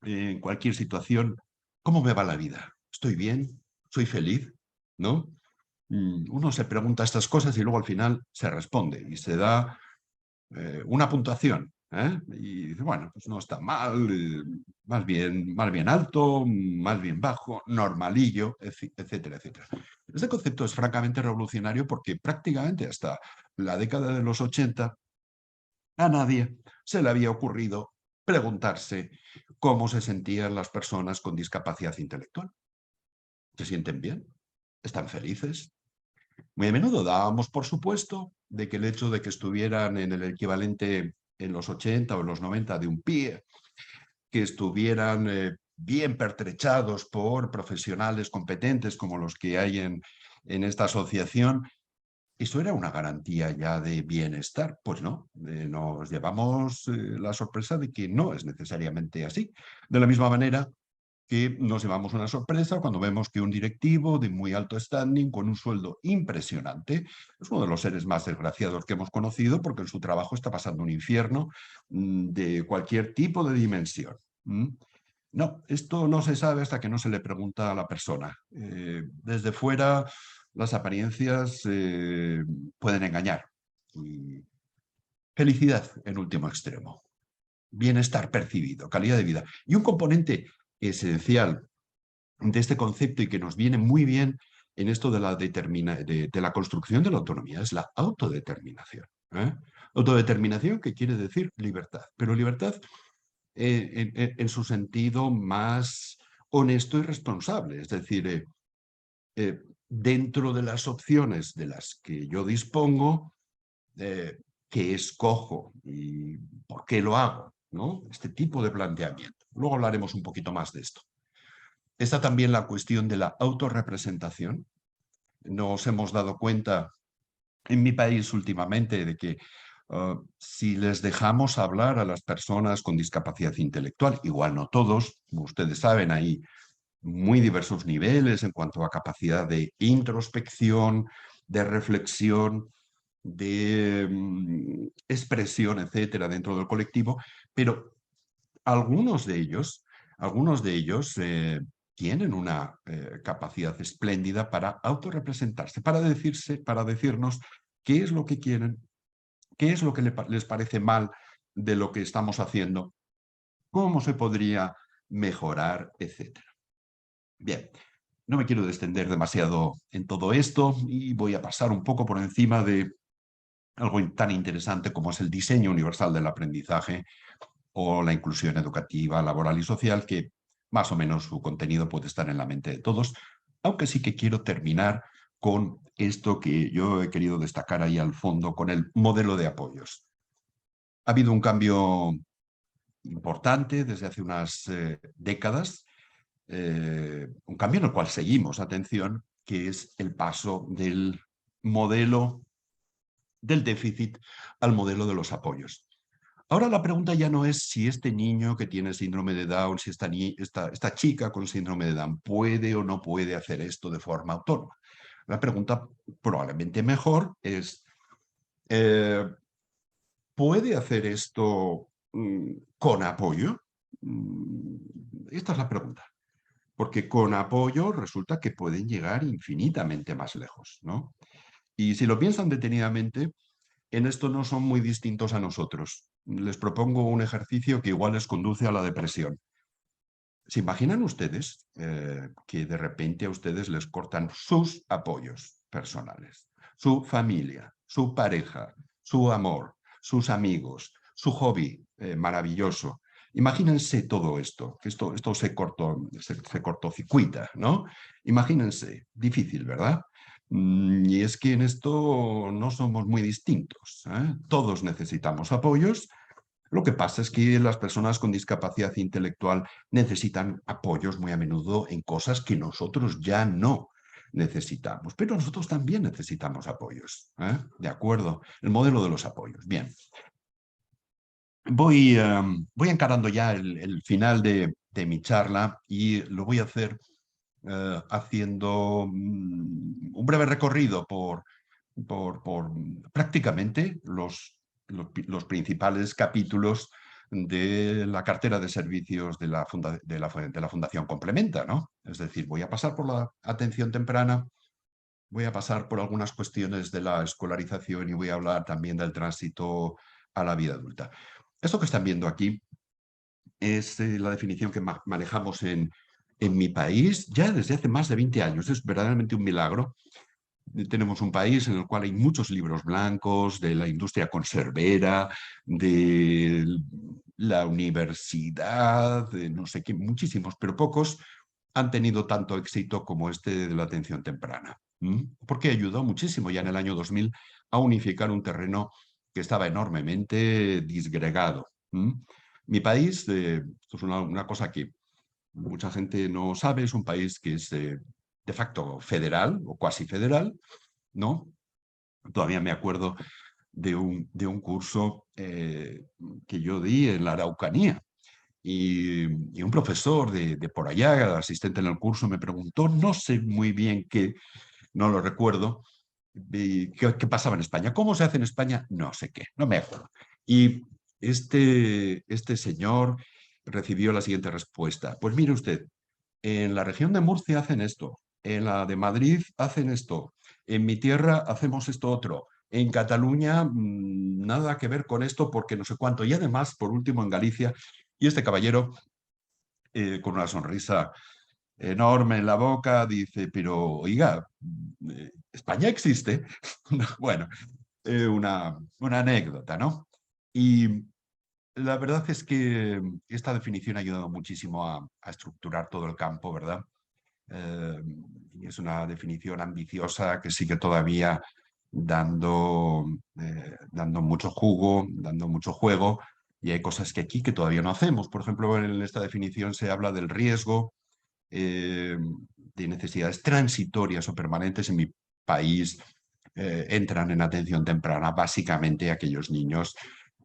en cualquier situación, ¿cómo me va la vida? ¿Estoy bien? ¿Soy feliz? ¿No? Uno se pregunta estas cosas y luego al final se responde y se da una puntuación. Y dice, bueno, pues no está mal, más bien alto, más bien bajo, normalillo, etcétera, etcétera. Este concepto es francamente revolucionario porque prácticamente hasta la década de los 80 a nadie se le había ocurrido preguntarse cómo se sentían las personas con discapacidad intelectual. ¿Se sienten bien? ¿Están felices? Muy a menudo dábamos por supuesto de que el hecho de que estuvieran en el equivalente en los 80 o en los 90 de un PIE, que estuvieran bien pertrechados por profesionales competentes como los que hay en esta asociación, ¿eso era una garantía ya de bienestar? Pues no, nos llevamos la sorpresa de que no es necesariamente así. De la misma manera que nos llevamos una sorpresa cuando vemos que un directivo de muy alto standing, con un sueldo impresionante, es uno de los seres más desgraciados que hemos conocido porque en su trabajo está pasando un infierno de cualquier tipo de dimensión. No, esto no se sabe hasta que no se le pregunta a la persona. Desde fuera, las apariencias pueden engañar. Y felicidad en último extremo, bienestar percibido, calidad de vida. Y un componente esencial de este concepto y que nos viene muy bien en esto de la construcción de la autonomía es la autodeterminación. ¿Eh? Autodeterminación que quiere decir libertad, pero libertad en su sentido más honesto y responsable, es decir, dentro de las opciones de las que yo dispongo, qué escojo y por qué lo hago, ¿no? Este tipo de planteamiento. Luego hablaremos un poquito más de esto. Está también la cuestión de la autorrepresentación. Nos hemos dado cuenta en mi país últimamente de que si les dejamos hablar a las personas con discapacidad intelectual, igual no todos, como ustedes saben, hay muy diversos niveles en cuanto a capacidad de introspección, de reflexión, de expresión, etcétera, dentro del colectivo, pero algunos de ellos tienen una capacidad espléndida para autorrepresentarse, para decirnos qué es lo que quieren, qué es lo que les parece mal de lo que estamos haciendo, cómo se podría mejorar, etcétera. Bien, no me quiero extender demasiado en todo esto y voy a pasar un poco por encima de algo tan interesante como es el diseño universal del aprendizaje o la inclusión educativa, laboral y social, que más o menos su contenido puede estar en la mente de todos, aunque sí que quiero terminar con esto que yo he querido destacar ahí al fondo, con el modelo de apoyos. Ha habido un cambio importante desde hace unas décadas, un cambio en el cual seguimos, atención, que es el paso del modelo del déficit al modelo de los apoyos. Ahora la pregunta ya no es si este niño que tiene síndrome de Down, si esta chica con síndrome de Down puede o no puede hacer esto de forma autónoma. La pregunta probablemente mejor es, ¿puede hacer esto con apoyo? Esta es la pregunta. Porque con apoyo resulta que pueden llegar infinitamente más lejos, ¿no? Y si lo piensan detenidamente, en esto no son muy distintos a nosotros. Les propongo un ejercicio que igual les conduce a la depresión. ¿Se imaginan ustedes que de repente a ustedes les cortan sus apoyos personales, su familia, su pareja, su amor, sus amigos, su hobby maravilloso? Imagínense todo esto, que esto se cortocircuita, ¿no? Imagínense, difícil, ¿verdad? Y es que en esto no somos muy distintos, ¿eh? Todos necesitamos apoyos. Lo que pasa es que las personas con discapacidad intelectual necesitan apoyos muy a menudo en cosas que nosotros ya no necesitamos, pero nosotros también necesitamos apoyos, ¿eh? ¿De acuerdo? El modelo de los apoyos. Bien, voy encarando ya el final de mi charla y lo voy a hacer haciendo un breve recorrido por prácticamente los principales capítulos de la cartera de servicios de la Fundación Complementa, ¿no? Es decir, voy a pasar por la atención temprana, voy a pasar por algunas cuestiones de la escolarización y voy a hablar también del tránsito a la vida adulta. Esto que están viendo aquí es la definición que manejamos en mi país ya desde hace más de 20 años. Es verdaderamente un milagro. Tenemos un país en el cual hay muchos libros blancos de la industria conservera, de la universidad, de no sé qué, muchísimos, pero pocos han tenido tanto éxito como este de la atención temprana. Porque ayudó muchísimo ya en el año 2000 a unificar un terreno que estaba enormemente disgregado. Mi país, esto es una cosa que mucha gente no sabe, es un país que es de facto federal o cuasi federal, ¿no? Todavía me acuerdo de un curso que yo di en la Araucanía. Y un profesor de por allá, asistente en el curso, me preguntó, no sé muy bien qué, no lo recuerdo, qué pasaba en España. ¿Cómo se hace en España? No sé qué, no me acuerdo. Y este señor recibió la siguiente respuesta. Pues mire usted, en la región de Murcia hacen esto, en la de Madrid hacen esto, en mi tierra hacemos esto otro, en Cataluña nada que ver con esto porque no sé cuánto. Y además, por último, en Galicia, y este caballero, con una sonrisa enorme en la boca, dice, pero oiga, ¿España existe? Bueno, una anécdota, ¿no? Y la verdad es que esta definición ha ayudado muchísimo a estructurar todo el campo, ¿verdad? Eh, y es una definición ambiciosa que sigue todavía dando mucho jugo, dando mucho juego, y hay cosas que aquí que todavía no hacemos. Por ejemplo, en esta definición se habla del riesgo, eh, de necesidades transitorias o permanentes en mi país. Entran en atención temprana básicamente aquellos niños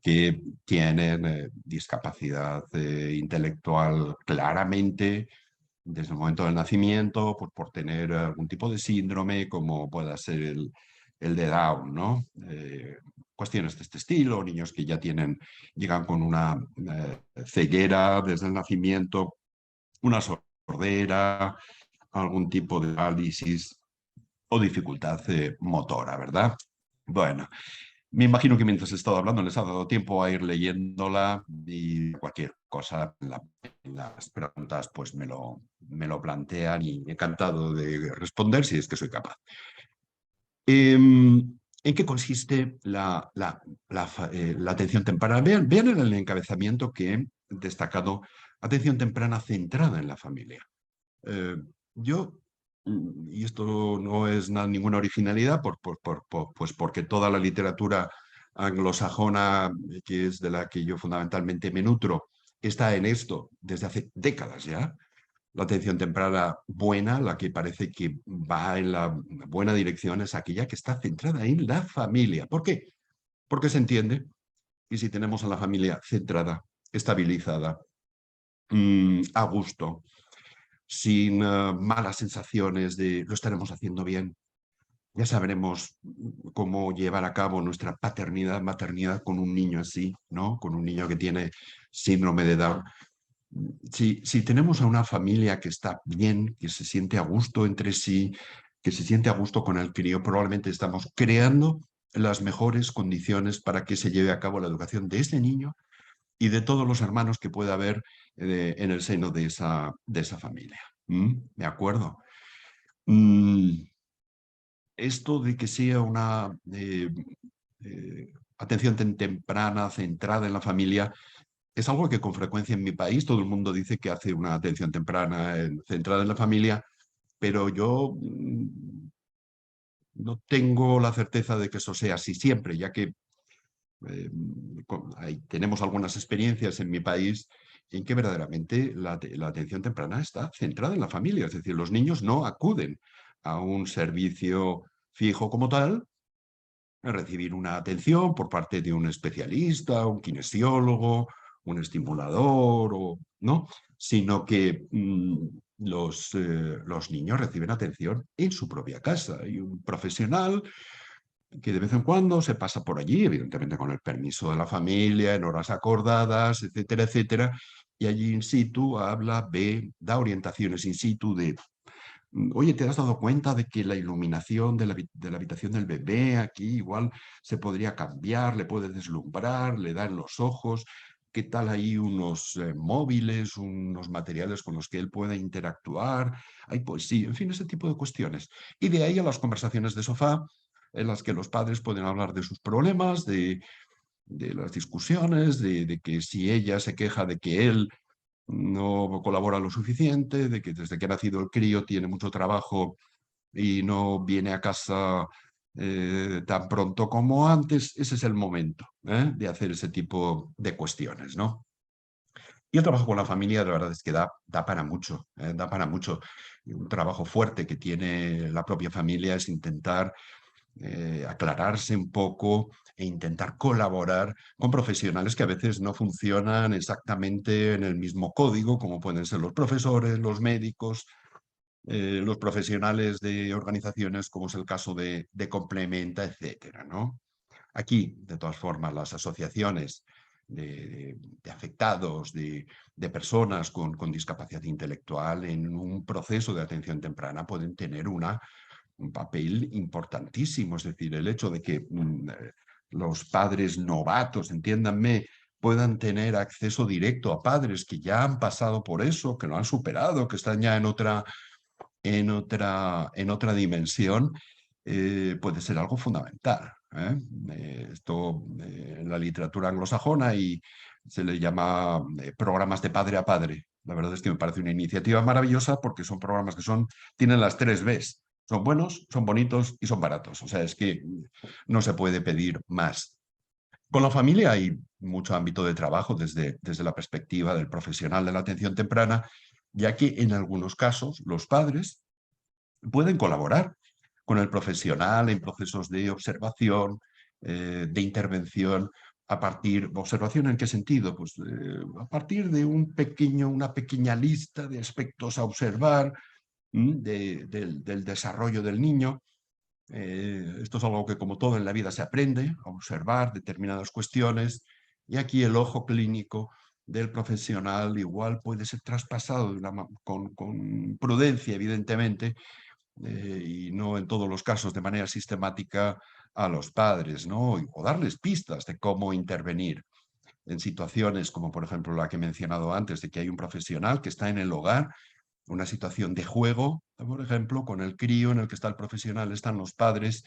que tienen discapacidad intelectual claramente desde el momento del nacimiento, pues por tener algún tipo de síndrome, como pueda ser el de Down, ¿no? Cuestiones de este estilo, niños que ya llegan con una ceguera desde el nacimiento, una sordera, algún tipo de parálisis o dificultad motora, ¿verdad? Bueno, me imagino que mientras he estado hablando les ha dado tiempo a ir leyéndola y cualquier cosa en las preguntas pues me lo plantean y encantado de responder si es que soy capaz. ¿En qué consiste la atención temprana? Vean en el encabezamiento que he destacado atención temprana centrada en la familia. Eh, yo, y esto no es ninguna originalidad, pues porque toda la literatura anglosajona, que es de la que yo fundamentalmente me nutro, está en esto desde hace décadas ya. La atención temprana buena, la que parece que va en la buena dirección, es aquella que está centrada en la familia. ¿Por qué? Porque se entiende. Y si tenemos a la familia centrada, estabilizada, a gusto, sin malas sensaciones de lo estaremos haciendo bien. Ya sabremos cómo llevar a cabo nuestra paternidad, maternidad con un niño así, ¿no? Con un niño que tiene síndrome de Down. Si tenemos a una familia que está bien, que se siente a gusto entre sí, que se siente a gusto con el crío, probablemente estamos creando las mejores condiciones para que se lleve a cabo la educación de este niño y de todos los hermanos que pueda haber en el seno de esa familia. ¿De acuerdo? Mm, Esto de que sea una atención temprana, centrada en la familia, es algo que con frecuencia en mi país todo el mundo dice que hace una atención temprana centrada en la familia, pero yo no tengo la certeza de que eso sea así siempre, ya que tenemos algunas experiencias en mi país en que verdaderamente la atención temprana está centrada en la familia, es decir, los niños no acuden a un servicio fijo como tal, a recibir una atención por parte de un especialista, un kinesiólogo, un estimulador, ¿no? Sino que los niños reciben atención en su propia casa. Hay un profesional que de vez en cuando se pasa por allí, evidentemente con el permiso de la familia, en horas acordadas, etcétera, etcétera, y allí in situ habla, ve, da orientaciones in situ de, oye, ¿te has dado cuenta de que la iluminación de la habitación del bebé aquí igual se podría cambiar, le puede deslumbrar, le da en los ojos? ¿Qué tal ahí unos móviles, unos materiales con los que él pueda interactuar? Hay poesía, en fin, ese tipo de cuestiones. Y de ahí a las conversaciones de sofá, en las que los padres pueden hablar de sus problemas, de las discusiones, de que si ella se queja de que él no colabora lo suficiente, de que desde que ha nacido el crío tiene mucho trabajo y no viene a casa tan pronto como antes, ese es el momento de hacer ese tipo de cuestiones, ¿no? Y el trabajo con la familia, la verdad es que da para mucho, da para mucho. Y un trabajo fuerte que tiene la propia familia es intentar aclararse un poco e intentar colaborar con profesionales que a veces no funcionan exactamente en el mismo código, como pueden ser los profesores, los médicos, los profesionales de organizaciones, como es el caso de Complementa, etcétera, ¿no? Aquí, de todas formas, las asociaciones de afectados, de personas con discapacidad intelectual en un proceso de atención temprana pueden tener un papel importantísimo. Es decir, el hecho de que los padres novatos, entiéndanme, puedan tener acceso directo a padres que ya han pasado por eso, que lo han superado, que están ya en otra dimensión, puede ser algo fundamental. Esto en la literatura anglosajona y se le llama programas de padre a padre. La verdad es que me parece una iniciativa maravillosa porque son programas que tienen las 3 Bs. Son buenos, son bonitos y son baratos. O sea, es que no se puede pedir más. Con la familia hay mucho ámbito de trabajo desde la perspectiva del profesional de la atención temprana, ya que en algunos casos los padres pueden colaborar con el profesional en procesos de observación, de intervención, ¿observación en qué sentido? Pues a partir de una pequeña lista de aspectos a observar del desarrollo del niño. Esto es algo que, como todo en la vida, se aprende a observar determinadas cuestiones, y aquí el ojo clínico del profesional igual puede ser traspasado con prudencia, evidentemente, y no en todos los casos de manera sistemática a los padres, ¿no? O darles pistas de cómo intervenir en situaciones como, por ejemplo, la que he mencionado antes, de que hay un profesional que está en el hogar, una situación de juego, por ejemplo, con el crío en el que está el profesional, están los padres,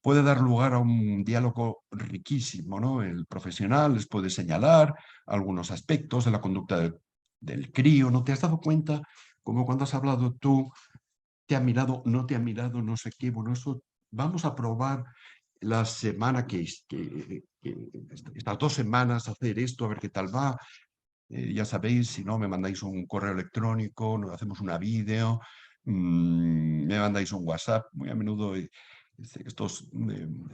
puede dar lugar a un diálogo riquísimo, ¿no? El profesional les puede señalar algunos aspectos de la conducta del crío. ¿No te has dado cuenta? Como cuando has hablado tú, te ha mirado, no te ha mirado, no sé qué. Bueno, eso vamos a probar la semana estas 2 semanas, hacer esto, a ver qué tal va. Ya sabéis, si no, me mandáis un correo electrónico, nos hacemos una vídeo, me mandáis un WhatsApp. Muy a menudo estos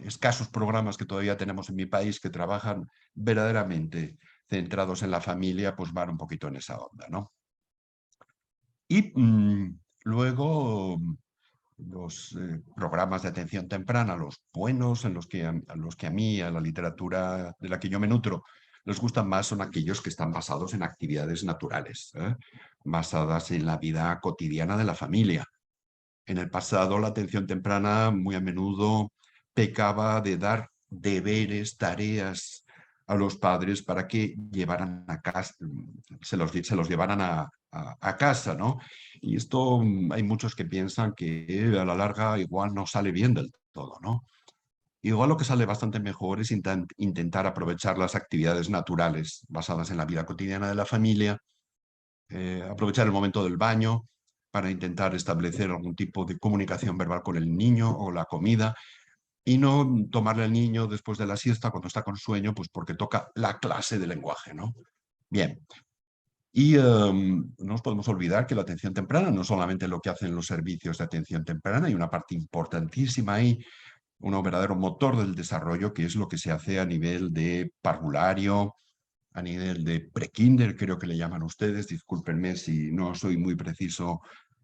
escasos programas que todavía tenemos en mi país que trabajan verdaderamente centrados en la familia, pues van un poquito en esa onda, ¿no? Y luego los programas de atención temprana, los buenos, a mí, a la literatura de la que yo me nutro, les gustan más, son aquellos que están basados en actividades naturales, basadas en la vida cotidiana de la familia. En el pasado, la atención temprana muy a menudo pecaba de dar deberes, tareas a los padres para que llevaran a casa, se los llevaran a casa, ¿no? Y esto hay muchos que piensan que a la larga igual no sale bien del todo, ¿no? Igual lo que sale bastante mejor es intentar aprovechar las actividades naturales basadas en la vida cotidiana de la familia, aprovechar el momento del baño para intentar establecer algún tipo de comunicación verbal con el niño o la comida, y no tomarle al niño después de la siesta cuando está con sueño, pues porque toca la clase de lenguaje, ¿no? Bien. Y no nos podemos olvidar que la atención temprana no es solamente lo que hacen los servicios de atención temprana, hay una parte importantísima ahí, un verdadero motor del desarrollo, que es lo que se hace a nivel de parvulario, a nivel de prekinder, creo que le llaman ustedes, discúlpenme si no soy muy preciso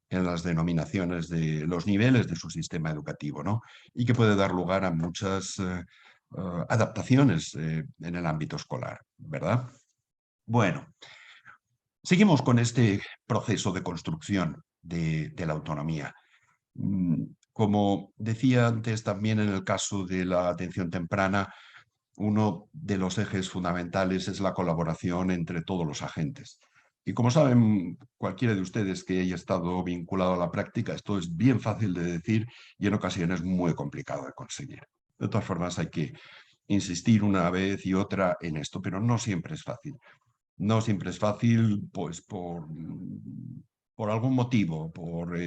en las denominaciones de los niveles de su sistema educativo, ¿no? Y que puede dar lugar a muchas adaptaciones en el ámbito escolar, ¿verdad? Bueno, seguimos con este proceso de construcción de la autonomía. Como decía antes, también en el caso de la atención temprana, uno de los ejes fundamentales es la colaboración entre todos los agentes. Y como saben cualquiera de ustedes que haya estado vinculado a la práctica, esto es bien fácil de decir y en ocasiones muy complicado de conseguir. De todas formas, hay que insistir una vez y otra en esto, pero no siempre es fácil. No siempre es fácil, pues por algún motivo, por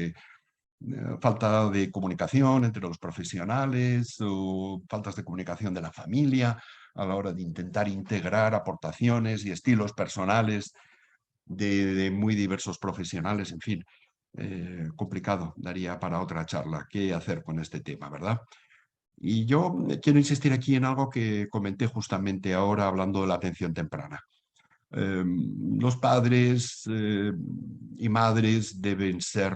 falta de comunicación entre los profesionales o faltas de comunicación de la familia a la hora de intentar integrar aportaciones y estilos personales de muy diversos profesionales, en fin, complicado, daría para otra charla qué hacer con este tema, ¿verdad? Y yo quiero insistir aquí en algo que comenté justamente ahora hablando de la atención temprana. Los padres y madres deben ser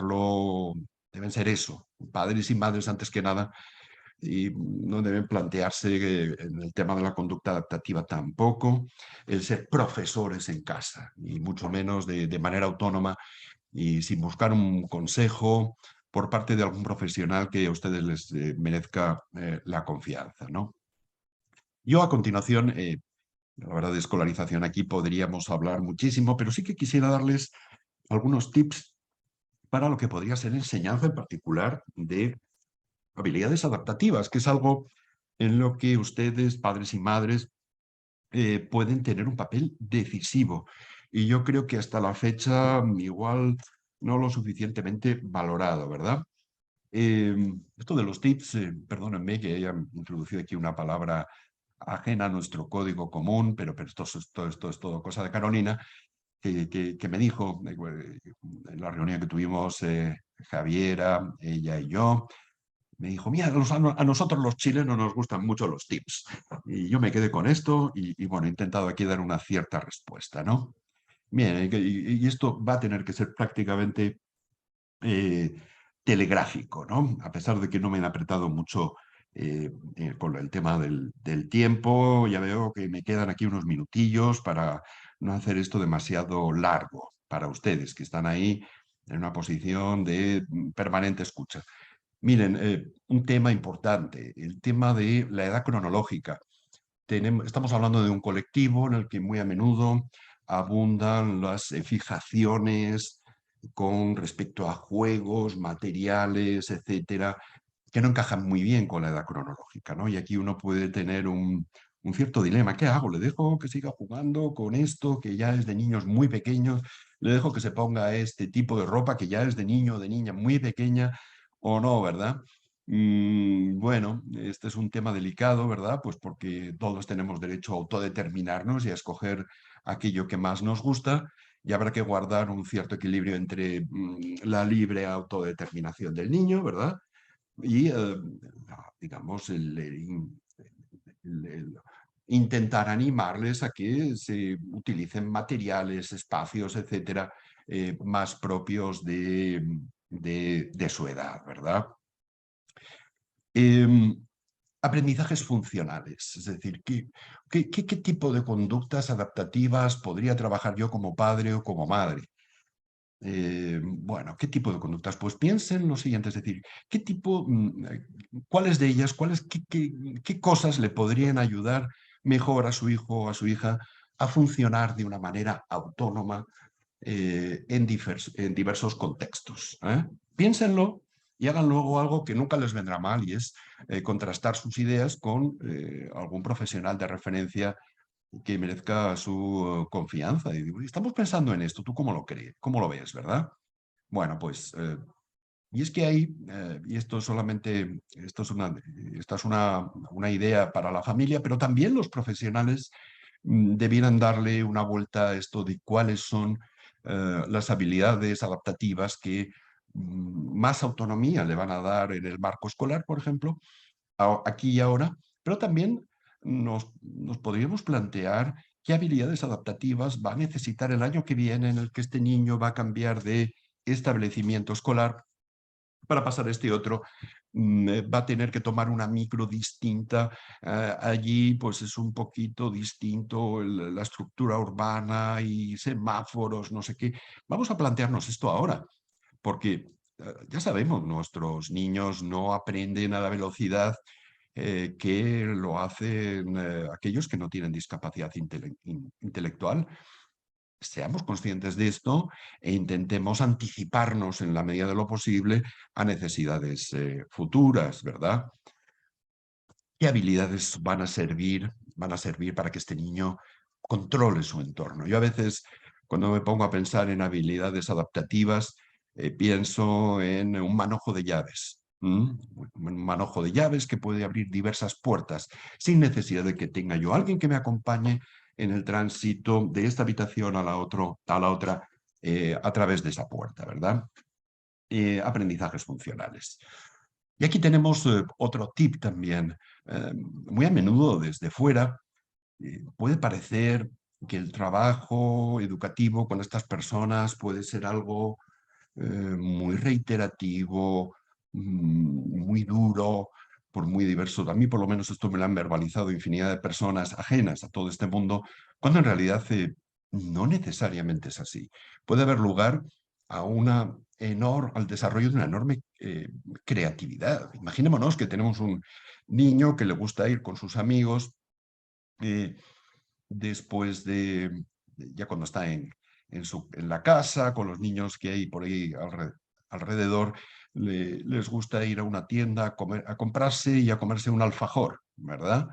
eso, padres y madres antes que nada, y no deben plantearse en el tema de la conducta adaptativa tampoco el ser profesores en casa, y mucho menos de manera autónoma y sin buscar un consejo por parte de algún profesional que a ustedes les merezca la confianza, ¿no? Yo a continuación, la verdad de escolarización aquí podríamos hablar muchísimo, pero sí que quisiera darles algunos tips para lo que podría ser enseñanza en particular de habilidades adaptativas, que es algo en lo que ustedes, padres y madres, pueden tener un papel decisivo. Y yo creo que hasta la fecha igual no lo suficientemente valorado, ¿verdad? Esto de los tips, perdónenme que haya introducido aquí una palabra ajena a nuestro código común, pero esto es todo cosa de Carolina, que me dijo en la reunión que tuvimos Javiera, ella y yo, me dijo, mira, a nosotros los chilenos nos gustan mucho los tips. Y yo me quedé con esto y bueno, he intentado aquí dar una cierta respuesta, ¿no? Bien, y esto va a tener que ser prácticamente eh, telegráfico, ¿no? A pesar de que no me han apretado mucho con el tema del tiempo, ya veo que me quedan aquí unos minutillos para no hacer esto demasiado largo para ustedes que están ahí en una posición de permanente escucha. Miren, un tema importante, el tema de la edad cronológica. Estamos hablando de un colectivo en el que muy a menudo abundan las fijaciones con respecto a juegos, materiales, etcétera, que no encajan muy bien con la edad cronológica, ¿no? Y aquí uno puede tener un cierto dilema. ¿Qué hago? ¿Le dejo que siga jugando con esto que ya es de niños muy pequeños? ¿Le dejo que se ponga este tipo de ropa que ya es de niño o de niña muy pequeña? ¿O no, verdad? Bueno, este es un tema delicado, ¿verdad? Pues porque todos tenemos derecho a autodeterminarnos y a escoger aquello que más nos gusta, y habrá que guardar un cierto equilibrio entre la libre autodeterminación del niño, ¿verdad? Y, digamos, el intentar animarles a que se utilicen materiales, espacios, etcétera, más propios de su edad, ¿verdad? Aprendizajes funcionales, es decir, ¿qué tipo de conductas adaptativas podría trabajar yo como padre o como madre? Bueno, ¿qué tipo de conductas? Pues piensen lo siguiente, es decir, ¿cuáles de ellas, qué cosas le podrían ayudar mejor a su hijo o a su hija a funcionar de una manera autónoma en diversos contextos? Piénsenlo y hagan luego algo que nunca les vendrá mal, y es contrastar sus ideas con algún profesional de referencia que merezca su confianza. Y digo, estamos pensando en esto, ¿tú cómo lo crees? ¿Cómo lo ves, verdad? Bueno, pues, y es que hay, y esto solamente, esta es una idea para la familia, pero también los profesionales debieran darle una vuelta a esto de cuáles son las habilidades adaptativas que más autonomía le van a dar en el marco escolar, por ejemplo, aquí y ahora, pero también nos podríamos plantear qué habilidades adaptativas va a necesitar el año que viene, en el que este niño va a cambiar de establecimiento escolar para pasar a este otro. Va a tener que tomar una micro distinta. Allí pues es un poquito distinto la estructura urbana y semáforos, no sé qué. Vamos a plantearnos esto ahora, porque ya sabemos, nuestros niños no aprenden a la velocidad que lo hacen aquellos que no tienen discapacidad intelectual. Seamos conscientes de esto e intentemos anticiparnos en la medida de lo posible a necesidades futuras, ¿verdad? ¿Qué habilidades van a servir para que este niño controle su entorno? Yo a veces, cuando me pongo a pensar en habilidades adaptativas, pienso en un manojo de llaves. Un manojo de llaves que puede abrir diversas puertas sin necesidad de que tenga yo alguien que me acompañe en el tránsito de esta habitación a la otra a través de esa puerta, ¿verdad? Aprendizajes funcionales. Y aquí tenemos otro tip también. Muy a menudo desde fuera puede parecer que el trabajo educativo con estas personas puede ser algo muy reiterativo, muy duro, por muy diverso. A mí por lo menos esto me lo han verbalizado infinidad de personas ajenas a todo este mundo, cuando en realidad no necesariamente es así. Puede haber lugar a al desarrollo de una enorme creatividad. Imaginémonos que tenemos un niño que le gusta ir con sus amigos eh, después ya cuando está en la casa, con los niños que hay por ahí alrededor, les gusta ir a una tienda a comprarse y a comerse un alfajor, ¿verdad?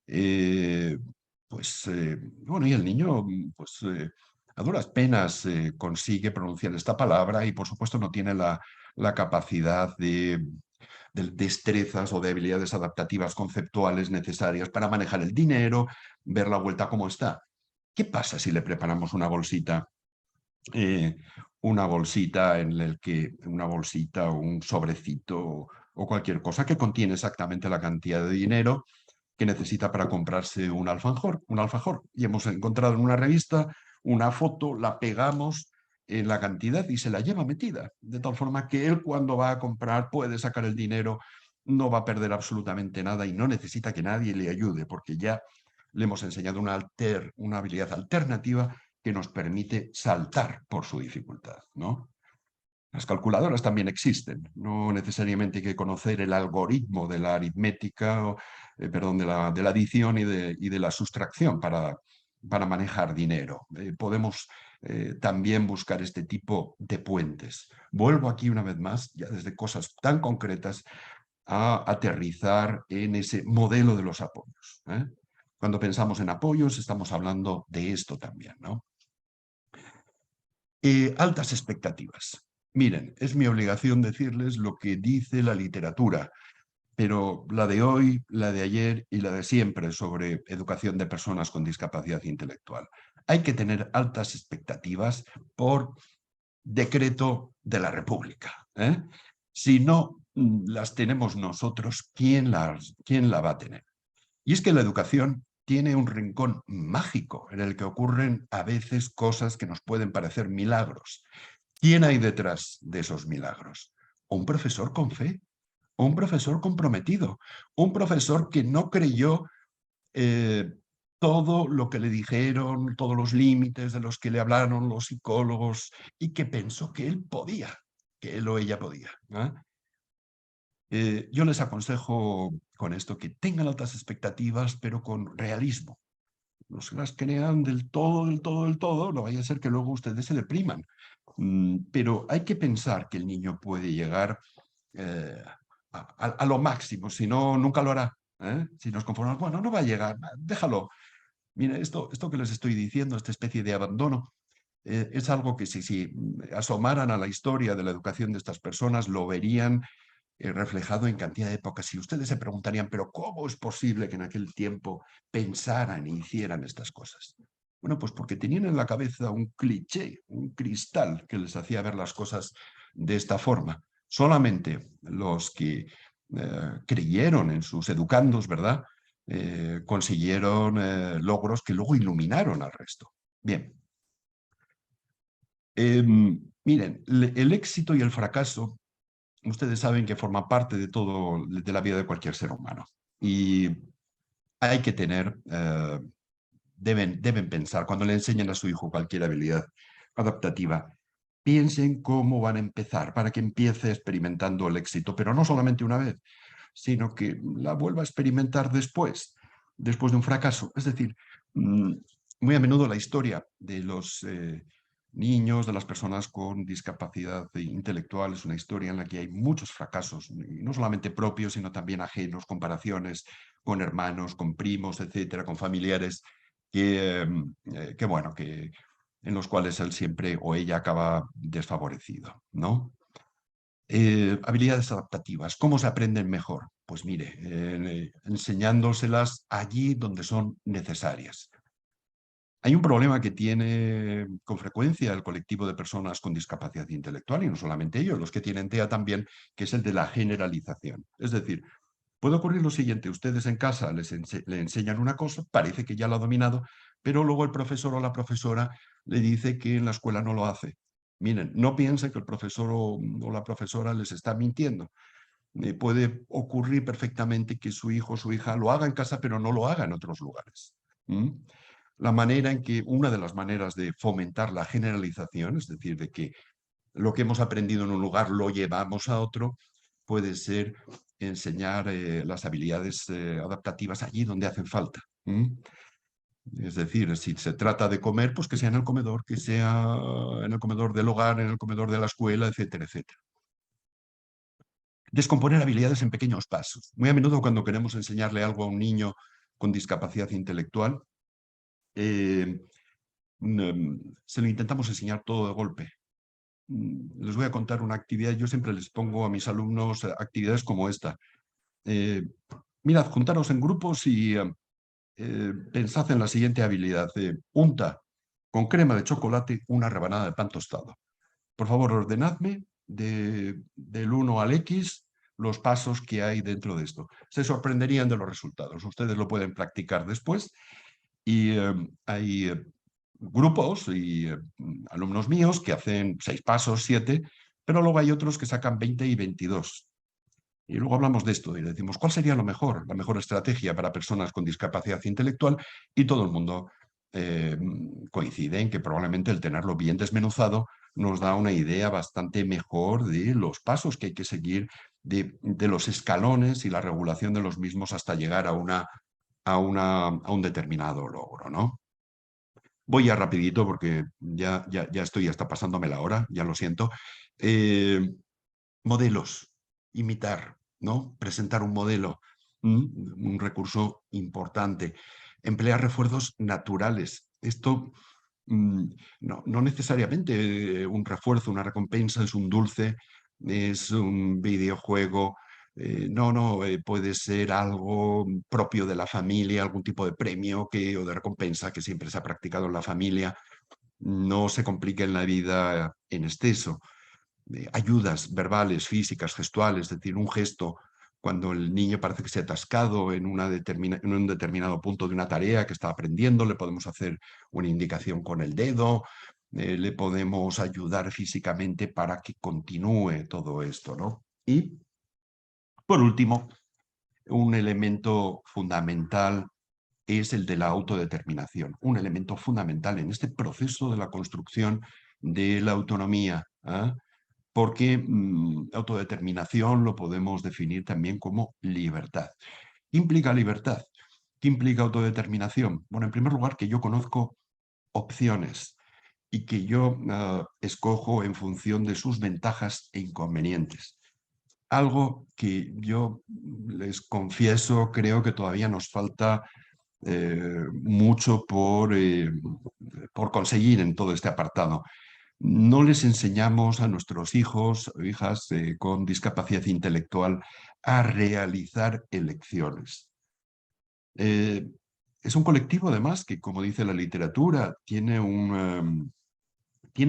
Eh, bueno, y el niño, a duras penas consigue pronunciar esta palabra y por supuesto no tiene la capacidad de destrezas o de habilidades adaptativas conceptuales necesarias para manejar el dinero, ver la vuelta cómo está. ¿Qué pasa si le preparamos una bolsita una bolsita o un sobrecito o cualquier cosa que contiene exactamente la cantidad de dinero que necesita para comprarse un alfajor? Y hemos encontrado en una revista una foto, la pegamos en la cantidad y se la lleva metida, de tal forma que él cuando va a comprar puede sacar el dinero, no va a perder absolutamente nada y no necesita que nadie le ayude, porque ya le hemos enseñado una habilidad alternativa que nos permite saltar por su dificultad, ¿no? Las calculadoras también existen, no necesariamente hay que conocer el algoritmo de la aritmética, perdón, de la adición y de la sustracción para manejar dinero. Podemos también buscar este tipo de puentes. Vuelvo aquí una vez más, ya desde cosas tan concretas, a aterrizar en ese modelo de los apoyos, ¿eh? Cuando pensamos en apoyos estamos hablando de esto también, ¿no? Altas expectativas. Miren, es mi obligación decirles lo que dice la literatura, pero la de hoy, la de ayer y la de siempre sobre educación de personas con discapacidad intelectual. Hay que tener altas expectativas por decreto de la República, ¿eh? Si no las tenemos nosotros, ¿quién la va a tener? Y es que la educación tiene un rincón mágico en el que ocurren a veces cosas que nos pueden parecer milagros. ¿Quién hay detrás de esos milagros? Un profesor con fe, un profesor comprometido, un profesor que no creyó eh, todo lo que le dijeron, todos los límites de los que le hablaron los psicólogos y que pensó que él podía, que él o ella podía, ¿eh? Yo les aconsejo con esto que tengan altas expectativas, pero con realismo. No se las crean del todo, del todo, del todo, no vaya a ser que luego ustedes se depriman. Pero hay que pensar que el niño puede llegar eh, a lo máximo, si no, nunca lo hará, ¿eh? Si nos conformamos, bueno, no va a llegar, déjalo. Mira, esto que les estoy diciendo, esta especie de abandono, es algo que si asomaran a la historia de la educación de estas personas, lo verían reflejado en cantidad de épocas. Y ustedes se preguntarían, pero ¿cómo es posible que en aquel tiempo pensaran e hicieran estas cosas? Bueno, pues porque tenían en la cabeza un cliché, un cristal que les hacía ver las cosas de esta forma. Solamente los que creyeron en sus educandos, ¿verdad? Consiguieron logros que luego iluminaron al resto. Bien. Miren, el éxito y el fracaso ustedes saben que forma parte de todo, de la vida de cualquier ser humano. Y hay que deben pensar, cuando le enseñan a su hijo cualquier habilidad adaptativa, piensen cómo van a empezar para que empiece experimentando el éxito, pero no solamente una vez, sino que la vuelva a experimentar después de un fracaso. Es decir, muy a menudo la historia de los niños, de las personas con discapacidad intelectual, es una historia en la que hay muchos fracasos, y no solamente propios, sino también ajenos, comparaciones con hermanos, con primos, etcétera, con familiares, bueno, en los cuales él siempre o ella acaba desfavorecido, ¿no? Habilidades adaptativas, ¿cómo se aprenden mejor? Pues mire, enseñándoselas allí donde son necesarias. Hay un problema que tiene con frecuencia el colectivo de personas con discapacidad intelectual, y no solamente ellos, los que tienen TEA también, que es el de la generalización. Es decir, puede ocurrir lo siguiente: ustedes en casa le enseñan una cosa, parece que ya lo ha dominado, pero luego el profesor o la profesora le dice que en la escuela no lo hace. Miren, no piensen que el profesor o la profesora les está mintiendo. Puede ocurrir perfectamente que su hijo o su hija lo haga en casa, pero no lo haga en otros lugares. ¿Mm? Una de las maneras de fomentar la generalización, es decir, de que lo que hemos aprendido en un lugar lo llevamos a otro, puede ser enseñar las habilidades adaptativas allí donde hacen falta. Es decir, si se trata de comer, pues que sea en el comedor, que sea en el comedor del hogar, en el comedor de la escuela, etcétera, etcétera. Descomponer habilidades en pequeños pasos. Muy a menudo, cuando queremos enseñarle algo a un niño con discapacidad intelectual, eh, se lo intentamos enseñar todo de golpe. Les voy a contar una actividad. Yo siempre les pongo a mis alumnos actividades como esta. Mirad, juntaros en grupos y pensad en la siguiente habilidad. Unta con crema de chocolate una rebanada de pan tostado. Por favor, ordenadme del 1 al X los pasos que hay dentro de esto. Se sorprenderían de los resultados. Ustedes lo pueden practicar después. Y hay grupos y alumnos míos que hacen 6 pasos, 7, pero luego hay otros que sacan 20 y 22. Y luego hablamos de esto y decimos, ¿cuál sería la mejor estrategia para personas con discapacidad intelectual? Y todo el mundo coincide en que probablemente el tenerlo bien desmenuzado nos da una idea bastante mejor de los pasos que hay que seguir, de los escalones y la regulación de los mismos hasta llegar a un determinado logro, ¿no? Voy ya rapidito porque ya estoy hasta pasándome la hora, ya lo siento. Modelos, imitar, ¿no? Presentar un modelo, un recurso importante. Emplear refuerzos naturales. Esto no necesariamente un refuerzo, una recompensa es un dulce, es un videojuego. No, puede ser algo propio de la familia, algún tipo de premio o de recompensa que siempre se ha practicado en la familia. No se complique en la vida en exceso. Ayudas verbales, físicas, gestuales, es decir, un gesto cuando el niño parece que se ha atascado en un determinado punto de una tarea que está aprendiendo, le podemos hacer una indicación con el dedo, le podemos ayudar físicamente para que continúe todo esto, ¿no? Y, por último, un elemento fundamental es el de la autodeterminación, un elemento fundamental en este proceso de la construcción de la autonomía, ¿eh? Porque autodeterminación lo podemos definir también como libertad. ¿Qué implica libertad? ¿Qué implica autodeterminación? Bueno, en primer lugar, que yo conozco opciones y que yo escojo en función de sus ventajas e inconvenientes. Algo que yo les confieso, creo que todavía nos falta mucho por conseguir en todo este apartado. No les enseñamos a nuestros hijos o hijas con discapacidad intelectual a realizar elecciones. Es un colectivo, además, que, como dice la literatura, tiene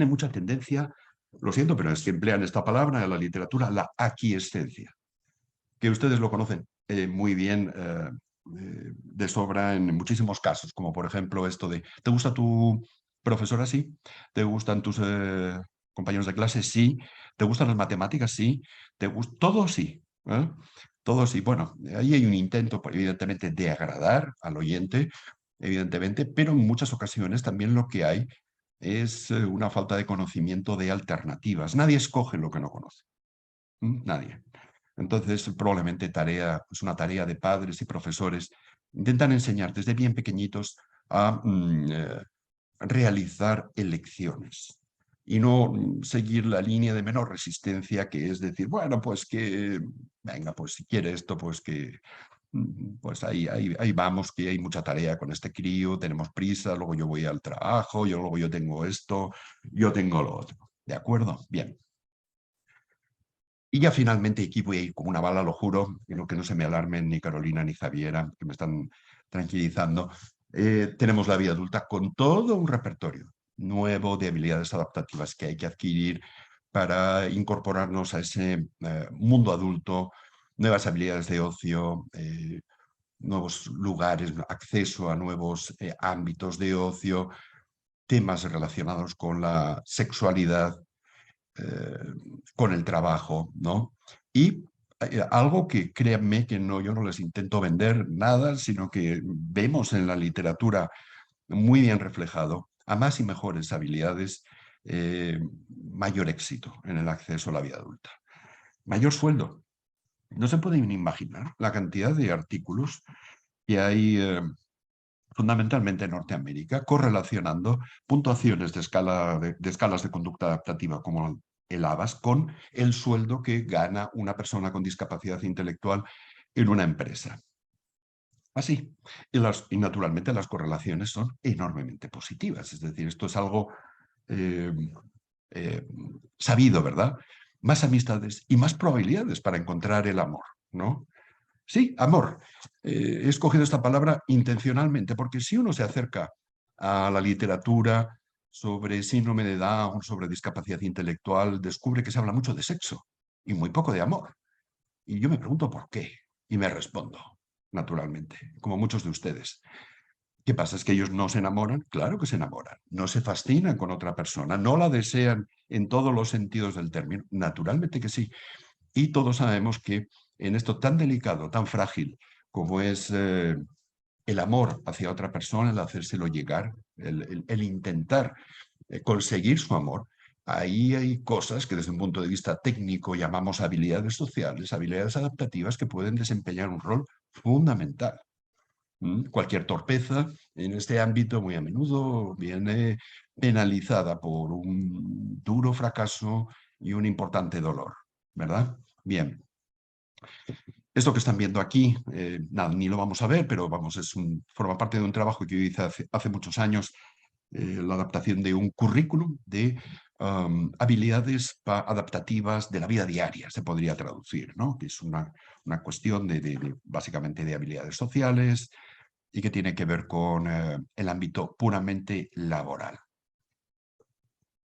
mucha tendencia, lo siento, pero es que emplean esta palabra en la literatura, la aquiescencia, que ustedes lo conocen muy bien de sobra en muchísimos casos, como por ejemplo esto de, ¿te gusta tu profesora? Sí. ¿Te gustan tus compañeros de clase? Sí. ¿Te gustan las matemáticas? Sí. Todo sí. ¿Eh? Todo sí. Bueno, ahí hay un intento, pues, evidentemente, de agradar al oyente, evidentemente, pero en muchas ocasiones también lo que hay es una falta de conocimiento de alternativas. Nadie escoge lo que no conoce. Nadie. Entonces, probablemente es una tarea de padres y profesores. Intentan enseñar desde bien pequeñitos a realizar elecciones y no seguir la línea de menor resistencia, que es decir, bueno, pues que, venga, pues si quiere esto, pues que, pues ahí vamos, que hay mucha tarea con este crío, tenemos prisa, luego yo voy al trabajo, luego yo tengo esto, yo tengo lo otro. ¿De acuerdo? Bien. Y ya finalmente, aquí voy a ir como una bala, lo juro, y que no se me alarmen ni Carolina ni Javiera, que me están tranquilizando. Tenemos la vida adulta con todo un repertorio nuevo de habilidades adaptativas que hay que adquirir para incorporarnos a ese mundo adulto, nuevas habilidades de ocio, nuevos lugares, acceso a nuevos ámbitos de ocio, temas relacionados con la sexualidad, con el trabajo, ¿no? Y algo que créanme que no, yo no les intento vender nada, sino que vemos en la literatura muy bien reflejado, a más y mejores habilidades, mayor éxito en el acceso a la vida adulta. Mayor sueldo. No se pueden imaginar la cantidad de artículos que hay fundamentalmente en Norteamérica, correlacionando puntuaciones de escalas de conducta adaptativa como el ABAS con el sueldo que gana una persona con discapacidad intelectual en una empresa. Así. Y naturalmente las correlaciones son enormemente positivas. Es decir, esto es algo eh, sabido, ¿verdad? Más amistades y más probabilidades para encontrar el amor, ¿no? Sí, amor. He escogido esta palabra intencionalmente porque si uno se acerca a la literatura sobre síndrome de Down, sobre discapacidad intelectual, descubre que se habla mucho de sexo y muy poco de amor. Y yo me pregunto por qué y me respondo, naturalmente, como muchos de ustedes. ¿Qué pasa? ¿Es que ellos no se enamoran? Claro que se enamoran. No se fascinan con otra persona, no la desean en todos los sentidos del término. Naturalmente que sí. Y todos sabemos que en esto tan delicado, tan frágil como es el amor hacia otra persona, el hacérselo llegar, el intentar conseguir su amor, ahí hay cosas que desde un punto de vista técnico llamamos habilidades sociales, habilidades adaptativas que pueden desempeñar un rol fundamental. Cualquier torpeza en este ámbito muy a menudo viene penalizada por un duro fracaso y un importante dolor, ¿verdad? Bien. Esto que están viendo aquí, nada, ni lo vamos a ver, pero vamos, forma parte de un trabajo que yo hice hace muchos años, la adaptación de un currículum de habilidades adaptativas de la vida diaria, se podría traducir, ¿no? Que es una cuestión básicamente de habilidades sociales y que tiene que ver con el ámbito puramente laboral.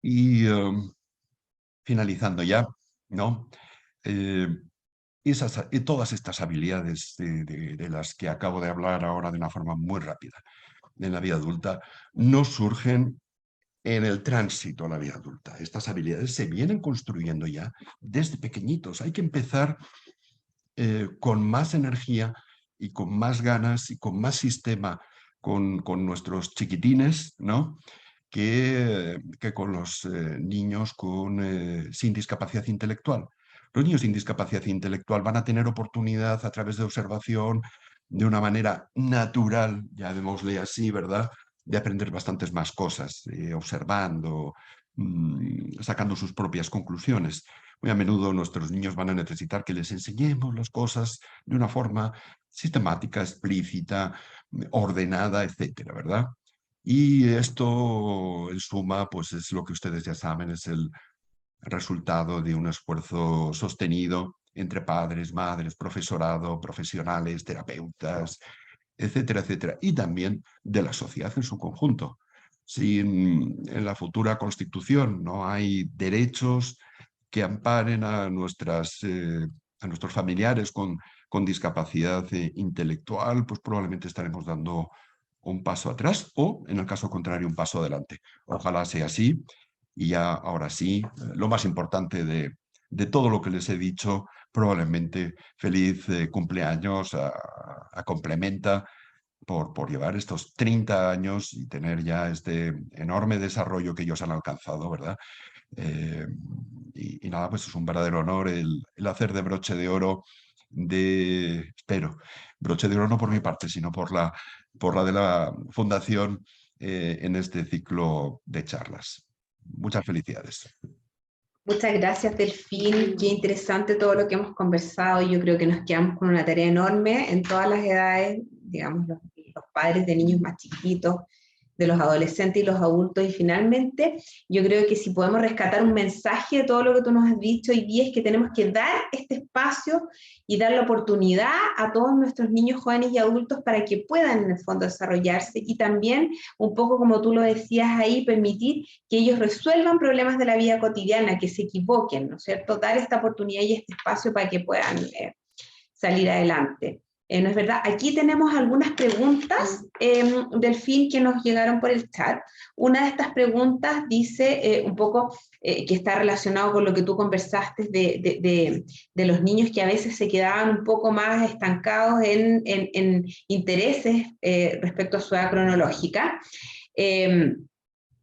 Y finalizando ya, ¿no? Todas estas habilidades de las que acabo de hablar ahora de una forma muy rápida en la vida adulta no surgen en el tránsito a la vida adulta. Estas habilidades se vienen construyendo ya desde pequeñitos. Hay que empezar con más energía y con más ganas y con más sistema con nuestros chiquitines, ¿no? que con los niños sin discapacidad intelectual. Los niños sin discapacidad intelectual van a tener oportunidad a través de observación, de una manera natural, llamémosle así, ¿verdad?, de aprender bastantes más cosas, observando, sacando sus propias conclusiones. Muy a menudo nuestros niños van a necesitar que les enseñemos las cosas de una forma sistemática, explícita, ordenada, etcétera, ¿verdad? Y esto, en suma, pues es lo que ustedes ya saben, es el resultado de un esfuerzo sostenido entre padres, madres, profesorado, profesionales, terapeutas, etcétera, etcétera, y también de la sociedad en su conjunto. Si en la futura Constitución no hay derechos que amparen a nuestros familiares con discapacidad intelectual, pues probablemente estaremos dando un paso atrás o, en el caso contrario, un paso adelante. Ojalá sea así. Y ya ahora sí, lo más importante de todo lo que les he dicho, probablemente feliz cumpleaños a Complementa por llevar estos 30 años y tener ya este enorme desarrollo que ellos han alcanzado, ¿verdad? Y nada, pues es un verdadero honor el hacer de broche de oro espero, broche de oro no por mi parte, sino por la de la Fundación en este ciclo de charlas. Muchas felicidades. Muchas gracias, Delfín. Qué interesante todo lo que hemos conversado. Yo creo que nos quedamos con una tarea enorme en todas las edades, digamos, los padres de niños más chiquitos, de los adolescentes y los adultos. Y finalmente, yo creo que si podemos rescatar un mensaje de todo lo que tú nos has dicho hoy día, es que tenemos que dar este espacio y dar la oportunidad a todos nuestros niños, jóvenes y adultos para que puedan en el fondo desarrollarse, y también, un poco como tú lo decías ahí, permitir que ellos resuelvan problemas de la vida cotidiana, que se equivoquen, ¿no es cierto? Dar esta oportunidad y este espacio para que puedan salir adelante. ¿No es verdad? Aquí tenemos algunas preguntas, Delfín, que nos llegaron por el chat. Una de estas preguntas dice un poco que está relacionado con lo que tú conversaste de los niños que a veces se quedaban un poco más estancados en intereses respecto a su edad cronológica.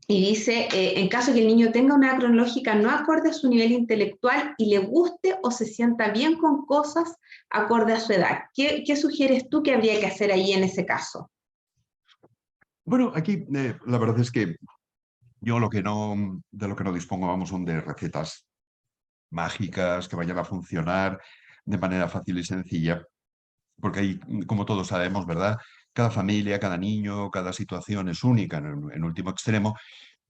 Y dice, en caso que el niño tenga una edad cronológica no acorde a su nivel intelectual y le guste o se sienta bien con cosas acorde a su edad, ¿qué sugieres tú que habría que hacer ahí en ese caso? Bueno, aquí la verdad es que yo de lo que no dispongo, vamos, son de recetas mágicas que vayan a funcionar de manera fácil y sencilla, porque ahí, como todos sabemos, ¿verdad? Cada familia, cada niño, cada situación es única en último extremo,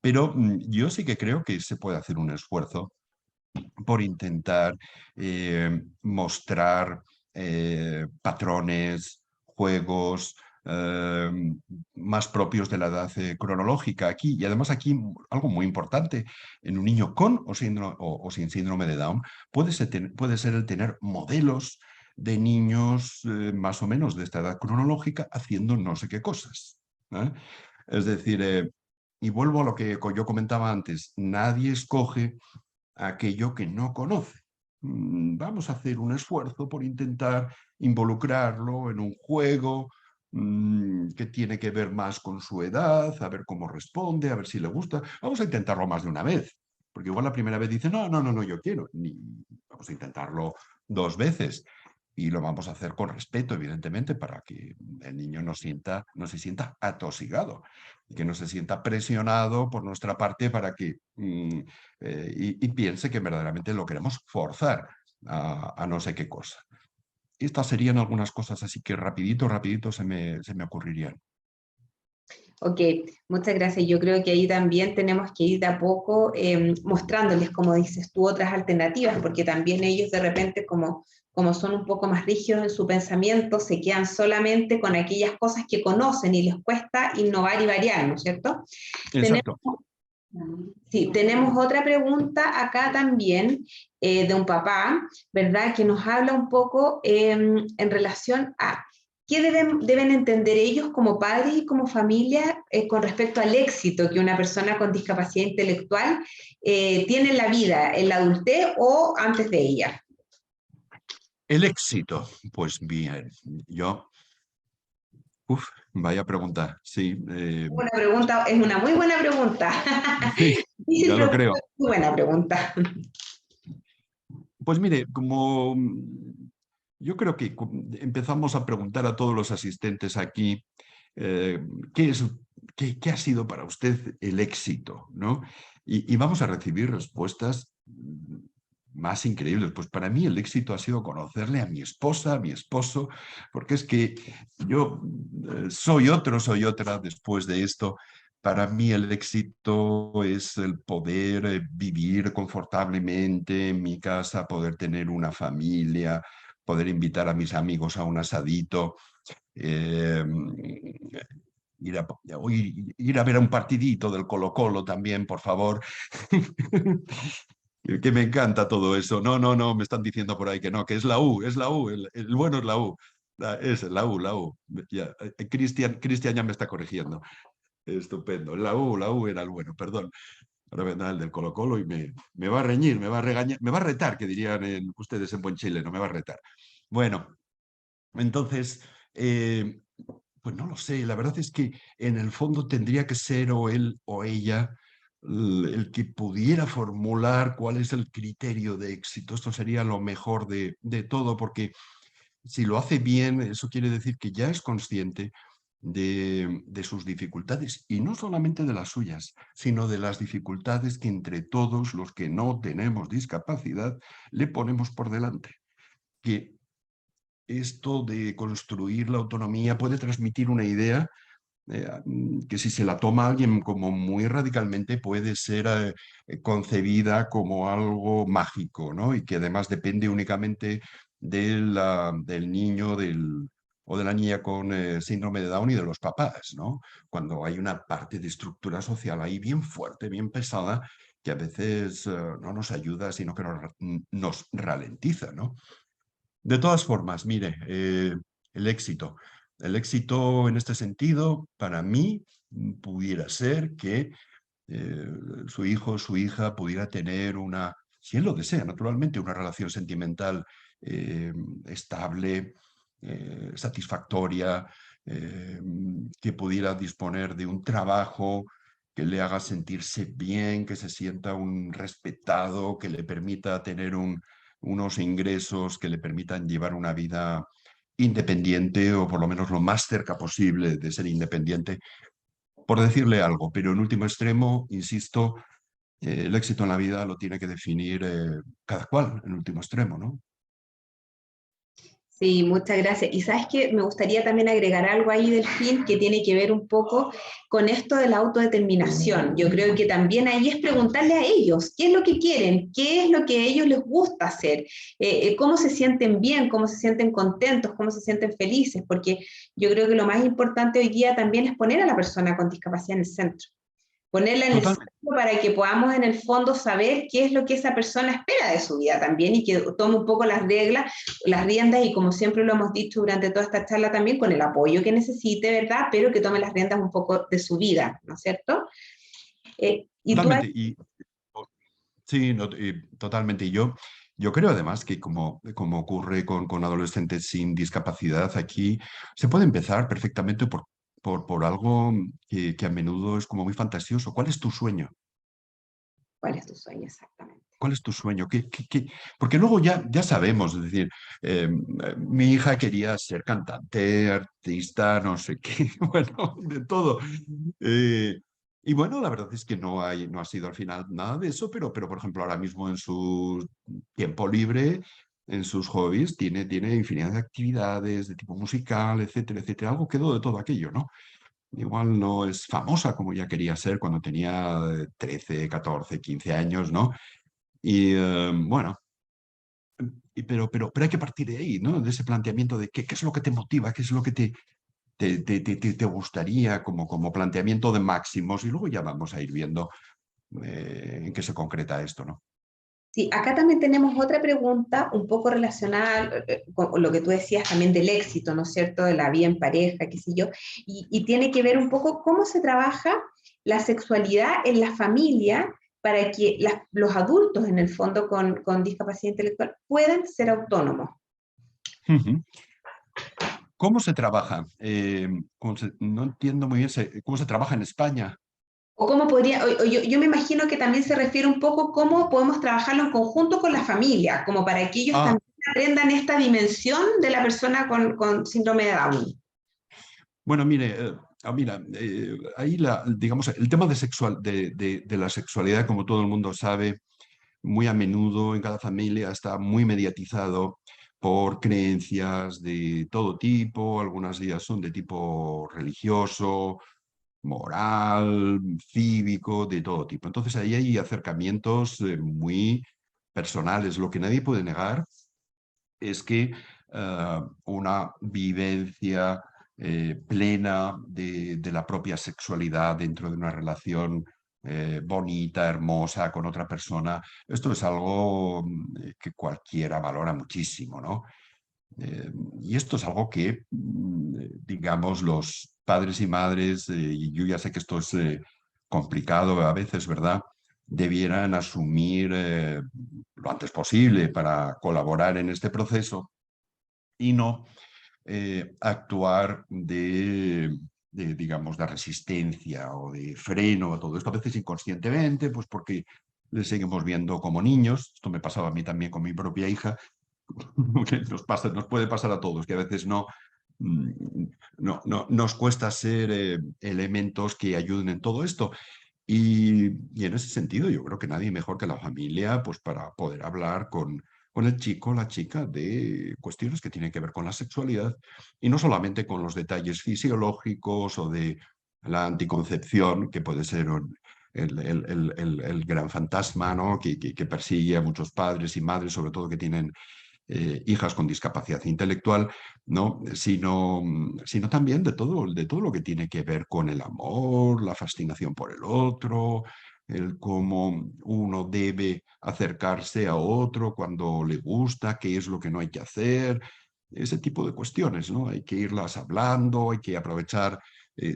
pero yo sí que creo que se puede hacer un esfuerzo por intentar mostrar patrones, juegos eh, más propios de la edad cronológica aquí. Y además aquí algo muy importante, en un niño con o sin síndrome de Down puede ser el tener modelos de niños más o menos de esta edad cronológica haciendo no sé qué cosas. ¿Eh? Es decir, y vuelvo a lo que yo comentaba antes, nadie escoge aquello que no conoce. Vamos a hacer un esfuerzo por intentar involucrarlo en un juego que tiene que ver más con su edad, a ver cómo responde, a ver si le gusta. Vamos a intentarlo más de una vez, porque igual la primera vez dice, no, no, no, no, yo quiero. Vamos a intentarlo 2 veces. Y lo vamos a hacer con respeto, evidentemente, para que el niño no se sienta atosigado, que no se sienta presionado por nuestra parte para que y piense que verdaderamente lo queremos forzar a no sé qué cosa. Estas serían algunas cosas así que rapidito se me ocurrirían. Ok, muchas gracias. Yo creo que ahí también tenemos que ir de a poco mostrándoles, como dices tú, otras alternativas, porque también ellos de repente, como son un poco más rígidos en su pensamiento, se quedan solamente con aquellas cosas que conocen y les cuesta innovar y variar, ¿no es cierto? Tenemos, Exacto. sí, tenemos otra pregunta acá también de un papá, ¿verdad? Que nos habla un poco en relación a qué deben entender ellos como padres y como familia con respecto al éxito que una persona con discapacidad intelectual tiene en la vida, en la adultez o antes de ella. El éxito, pues bien, yo, vaya pregunta, sí, Una pregunta, es una muy buena pregunta. sí, Difícil ya lo pregunta, creo. muy buena pregunta. Pues mire, como yo creo que empezamos a preguntar a todos los asistentes aquí, eh, ¿qué es, qué ha sido para usted el éxito? ¿No? Y vamos a recibir respuestas más increíbles. Pues para mí el éxito ha sido conocerle a mi esposa, a mi esposo, porque es que yo soy otra después de esto. Para mí el éxito es el poder vivir confortablemente en mi casa, poder tener una familia, poder invitar a mis amigos a un asadito, eh, ir a ver a un partidito del Colo-Colo también, por favor. Que me encanta todo eso. No, no, no, me están diciendo por ahí que no, que es la U, el bueno es la U. Es la U, la U. Ya, Cristian ya me está corrigiendo. Estupendo. La U era el bueno, perdón. Ahora vendrá el del Colo-Colo y me va a reñir, me va a regañar, me va a retar, que dirían ustedes en buen chileno, me va a retar. Bueno, entonces, pues no lo sé, la verdad es que en el fondo tendría que ser o él o ella el que pudiera formular cuál es el criterio de éxito. Esto sería lo mejor de todo, porque si lo hace bien, eso quiere decir que ya es consciente de sus dificultades, y no solamente de las suyas, sino de las dificultades que entre todos los que no tenemos discapacidad le ponemos por delante. Que esto de construir la autonomía puede transmitir una idea que si se la toma alguien como muy radicalmente puede ser concebida como algo mágico, ¿no? Y que además depende únicamente del niño o de la niña con síndrome de Down y de los papás, ¿no? Cuando hay una parte de estructura social ahí bien fuerte, bien pesada, que a veces no nos ayuda, sino que nos ralentiza, ¿no? De todas formas, mire, el éxito. El éxito en este sentido, para mí, pudiera ser que eh, su hijo o su hija pudiera tener una, si él lo desea, naturalmente, una relación sentimental eh, estable, satisfactoria, eh, que pudiera disponer de un trabajo que le haga sentirse bien, que se sienta un respetado, que le permita tener unos ingresos que le permitan llevar una vida independiente o por lo menos lo más cerca posible de ser independiente, por decirle algo, pero en último extremo, insisto, el éxito en la vida lo tiene que definir cada cual, en último extremo, ¿no? Sí, muchas gracias. Y sabes que me gustaría también agregar algo ahí del fin que tiene que ver un poco con esto de la autodeterminación. Yo creo que también ahí es preguntarle a ellos qué es lo que quieren, qué es lo que a ellos les gusta hacer, cómo se sienten bien, cómo se sienten contentos, cómo se sienten felices, porque yo creo que lo más importante hoy día también es poner a la persona con discapacidad en el centro, ponerla en el centro Totalmente. para que podamos en el fondo saber qué es lo que esa persona espera de su vida también y que tome un poco las reglas, las riendas y como siempre lo hemos dicho durante toda esta charla también con el apoyo que necesite, ¿verdad? Pero que tome las riendas un poco de su vida, ¿no es cierto? Y tú Totalmente. Sí, no, totalmente. Y yo creo además que como ocurre con adolescentes sin discapacidad, aquí se puede empezar perfectamente por algo que a menudo es como muy fantasioso. ¿Cuál es tu sueño? ¿cuál es tu sueño exactamente? ¿Cuál es tu sueño? Porque luego ya sabemos, es decir, mi hija quería ser cantante, artista, no sé qué, bueno, de todo. Eh, y bueno, la verdad es que no ha sido al final nada de eso, pero por ejemplo, ahora mismo en su tiempo libre, en sus hobbies, tiene infinidad de actividades de tipo musical, etcétera, etcétera. Algo quedó de todo aquello, ¿no? Igual no es famosa como ya quería ser cuando tenía 13, 14, 15 años, ¿no? Y bueno, pero hay que partir de ahí, ¿no? De ese planteamiento de qué es lo que te motiva, qué es lo que te gustaría como planteamiento de máximos y luego ya vamos a ir viendo en qué se concreta esto, ¿no? Sí, acá también tenemos otra pregunta un poco relacionada con lo que tú decías también del éxito, ¿no es cierto? De la vida en pareja, qué sé yo, y tiene que ver un poco cómo se trabaja la sexualidad en la familia para que los adultos, en el fondo, con discapacidad intelectual puedan ser autónomos. Ujú. ¿Cómo se trabaja? No entiendo muy bien cómo se trabaja en España. O cómo podría, o yo me imagino que también se refiere un poco cómo podemos trabajarlo en conjunto con la familia, como para que ellos Ah, también aprendan esta dimensión de la persona con síndrome de Down. bueno, mire, mira, ahí digamos, el tema de la sexualidad, como todo el mundo sabe, muy a menudo en cada familia está muy mediatizado por creencias de todo tipo, algunas de ellas son de tipo religioso, moral, cívico, de todo tipo. Entonces ahí hay acercamientos muy personales. Lo que nadie puede negar es que una vivencia plena de la propia sexualidad dentro de una relación bonita, hermosa con otra persona, esto es algo que cualquiera valora muchísimo, ¿no? Eh, y esto es algo que, digamos, los padres y madres, y yo ya sé que esto es complicado a veces, ¿verdad? Debieran asumir lo antes posible para colaborar en este proceso y no actuar digamos, de resistencia o de freno a todo esto, a veces inconscientemente, pues porque le seguimos viendo como niños. Esto me pasaba a mí también con mi propia hija, que nos puede pasar a todos, que a veces mm, no nos cuesta ser elementos que ayuden en todo esto. Y en ese sentido, yo creo que nadie mejor que la familia, pues para poder hablar con el chico, la chica, de cuestiones que tienen que ver con la sexualidad y no solamente con los detalles fisiológicos o de la anticoncepción, que puede ser el gran fantasma, ¿no? que persigue a muchos padres y madres, sobre todo que tienen hijas con discapacidad intelectual, ¿no? Sino también de todo lo que tiene que ver con el amor, la fascinación por el otro, el cómo uno debe acercarse a otro cuando le gusta, qué es lo que no hay que hacer, ese tipo de cuestiones, ¿no? Hay que irlas hablando, hay que aprovechar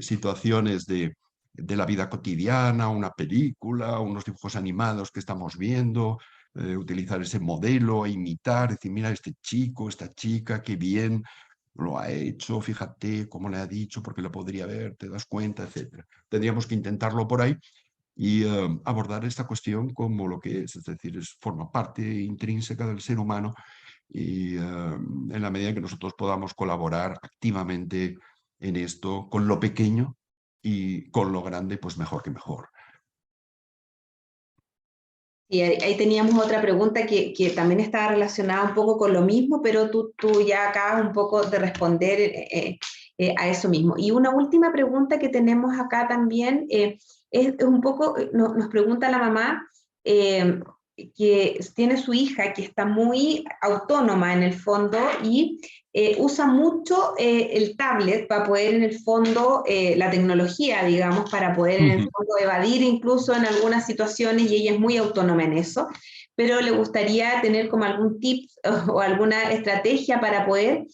situaciones de la vida cotidiana, una película, unos dibujos animados que estamos viendo, utilizar ese modelo, e imitar, decir, mira, este chico, esta chica, qué bien lo ha hecho, fíjate cómo le ha dicho, porque lo podría ver, te das cuenta, etcétera. Tendríamos que intentarlo por ahí y abordar esta cuestión como lo que es decir, forma parte intrínseca del ser humano y en la medida que nosotros podamos colaborar activamente en esto, con lo pequeño y con lo grande, pues mejor que mejor. Y ahí teníamos otra pregunta que también estaba relacionada un poco con lo mismo, pero tú ya acabas un poco de responder a eso mismo. Y una última pregunta que tenemos acá también es un poco, nos pregunta la mamá que tiene su hija que está muy autónoma en el fondo y usa mucho el tablet para poder en el fondo, la tecnología, digamos, para poder en el fondo evadir incluso en algunas situaciones y ella es muy autónoma en eso, pero le gustaría tener como algún tip o alguna estrategia para poder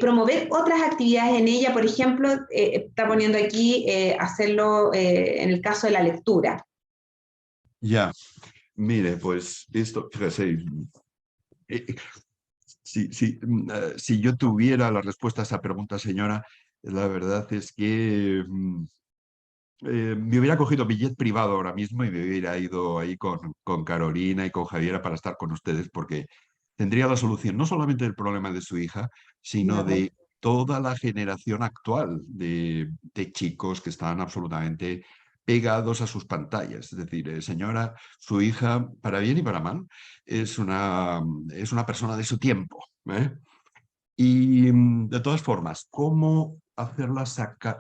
promover otras actividades en ella, por ejemplo, está poniendo aquí hacerlo en el caso de la lectura. Ya, mire, pues esto, fíjese, eh, si yo tuviera la respuesta a esa pregunta, señora, la verdad es que me hubiera cogido billet privado ahora mismo y me hubiera ido ahí con Carolina y con Javiera para estar con ustedes, porque tendría la solución no solamente del problema de su hija, sino Ya, de toda la generación actual de chicos que están absolutamente pegados a sus pantallas. Es decir, señora, su hija, para bien y para mal, es una persona de su tiempo, ¿eh? Y de todas formas, ¿cómo hacerla sacar,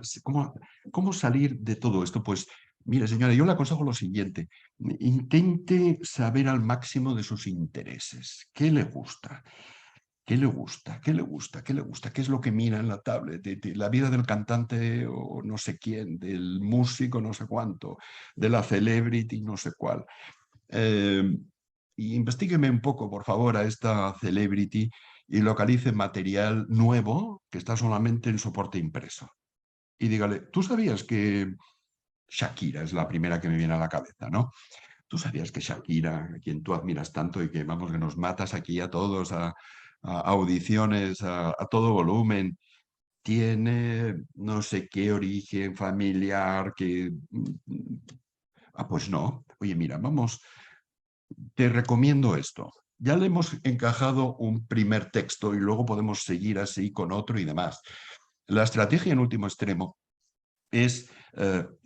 cómo salir de todo esto? Pues mire, señora, yo le aconsejo lo siguiente. Intente saber al máximo de sus intereses. ¿Qué le gusta? ¿Qué le gusta? ¿Qué le gusta? ¿Qué le gusta? ¿Qué es lo que mira en la tablet? De la vida del cantante o no sé quién, del músico no sé cuánto, de la celebrity no sé cuál. Eh, y investígueme un poco, por favor, a esta celebrity y localice material nuevo que está solamente en soporte impreso. Y dígale, ¿tú sabías que Shakira es la primera que me viene a la cabeza, ¿no? ¿Tú sabías que Shakira, a quien tú admiras tanto y que, vamos, que nos matas aquí a todos, a audiciones, a todo volumen, tiene no sé qué origen familiar, que... Ah, pues no. Oye, mira, vamos, te recomiendo esto. Ya le hemos encajado un primer texto y luego podemos seguir así con otro y demás. La estrategia en último extremo es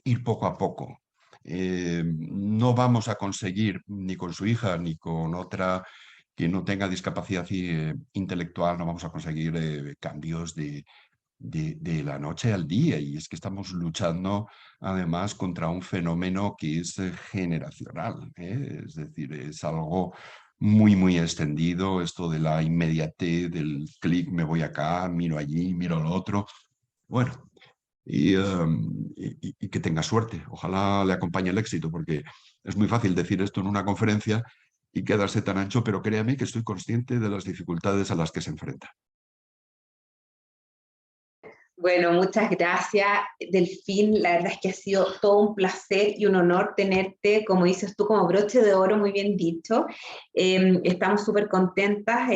ir poco a poco. No vamos a conseguir ni con su hija ni con otra que no tenga discapacidad intelectual, no vamos a conseguir cambios de la noche al día. Y es que estamos luchando además contra un fenómeno que es generacional, ¿eh? Es decir, es algo muy, muy extendido, esto de la inmediatez, del clic, me voy acá, miro allí, miro lo otro. Bueno, y que tenga suerte. Ojalá le acompañe el éxito, porque es muy fácil decir esto en una conferencia y quedarse tan ancho, pero créame que estoy consciente de las dificultades a las que se enfrenta. bueno, muchas gracias, Delfín. La verdad es que ha sido todo un placer y un honor tenerte, como dices tú, como broche de oro, muy bien dicho. Estamos súper contentas.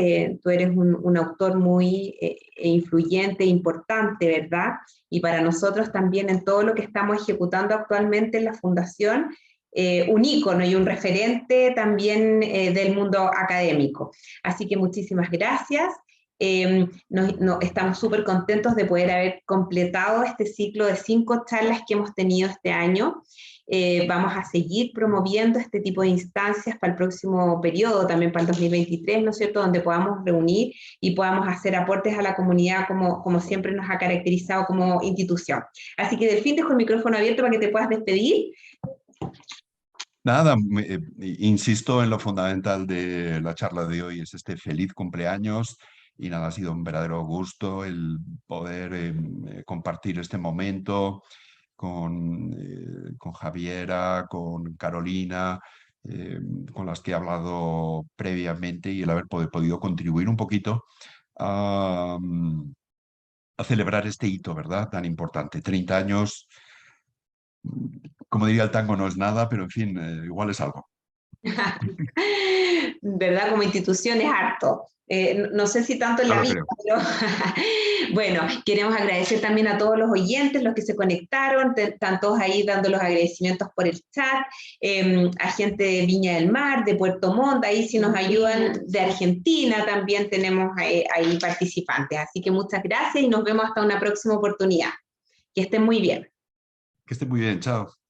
Tú eres un autor muy influyente e importante, ¿verdad? Y para nosotros también en todo lo que estamos ejecutando actualmente en la Fundación, un ícono y un referente también del mundo académico. Así que muchísimas gracias. Estamos súper contentos de poder haber completado este ciclo de 5 charlas que hemos tenido este año. Vamos a seguir promoviendo este tipo de instancias para el próximo periodo, también para el 2023, ¿no es cierto?, donde podamos reunir y podamos hacer aportes a la comunidad como siempre nos ha caracterizado como institución. Así que, Delfín, dejo el micrófono abierto para que te puedas despedir. Nada, insisto en lo fundamental de la charla de hoy, es este feliz cumpleaños. Y nada, ha sido un verdadero gusto el poder compartir este momento con Javiera, con Carolina, con las que he hablado previamente, y el haber podido contribuir un poquito a celebrar este hito, ¿verdad? Tan importante. 30 años, como diría el tango, no es nada, pero en fin, igual es algo. ¿Verdad? Como institución es harto. No sé si tanto en la Claro, vida, creo. pero bueno, queremos agradecer también a todos los oyentes, los que se conectaron, están todos ahí dando los agradecimientos por el chat, a gente de Viña del Mar, de Puerto Montt, ahí si nos ayudan, de Argentina también tenemos ahí participantes. Así que muchas gracias y nos vemos hasta una próxima oportunidad. Que estén muy bien. Que esté muy bien, chao.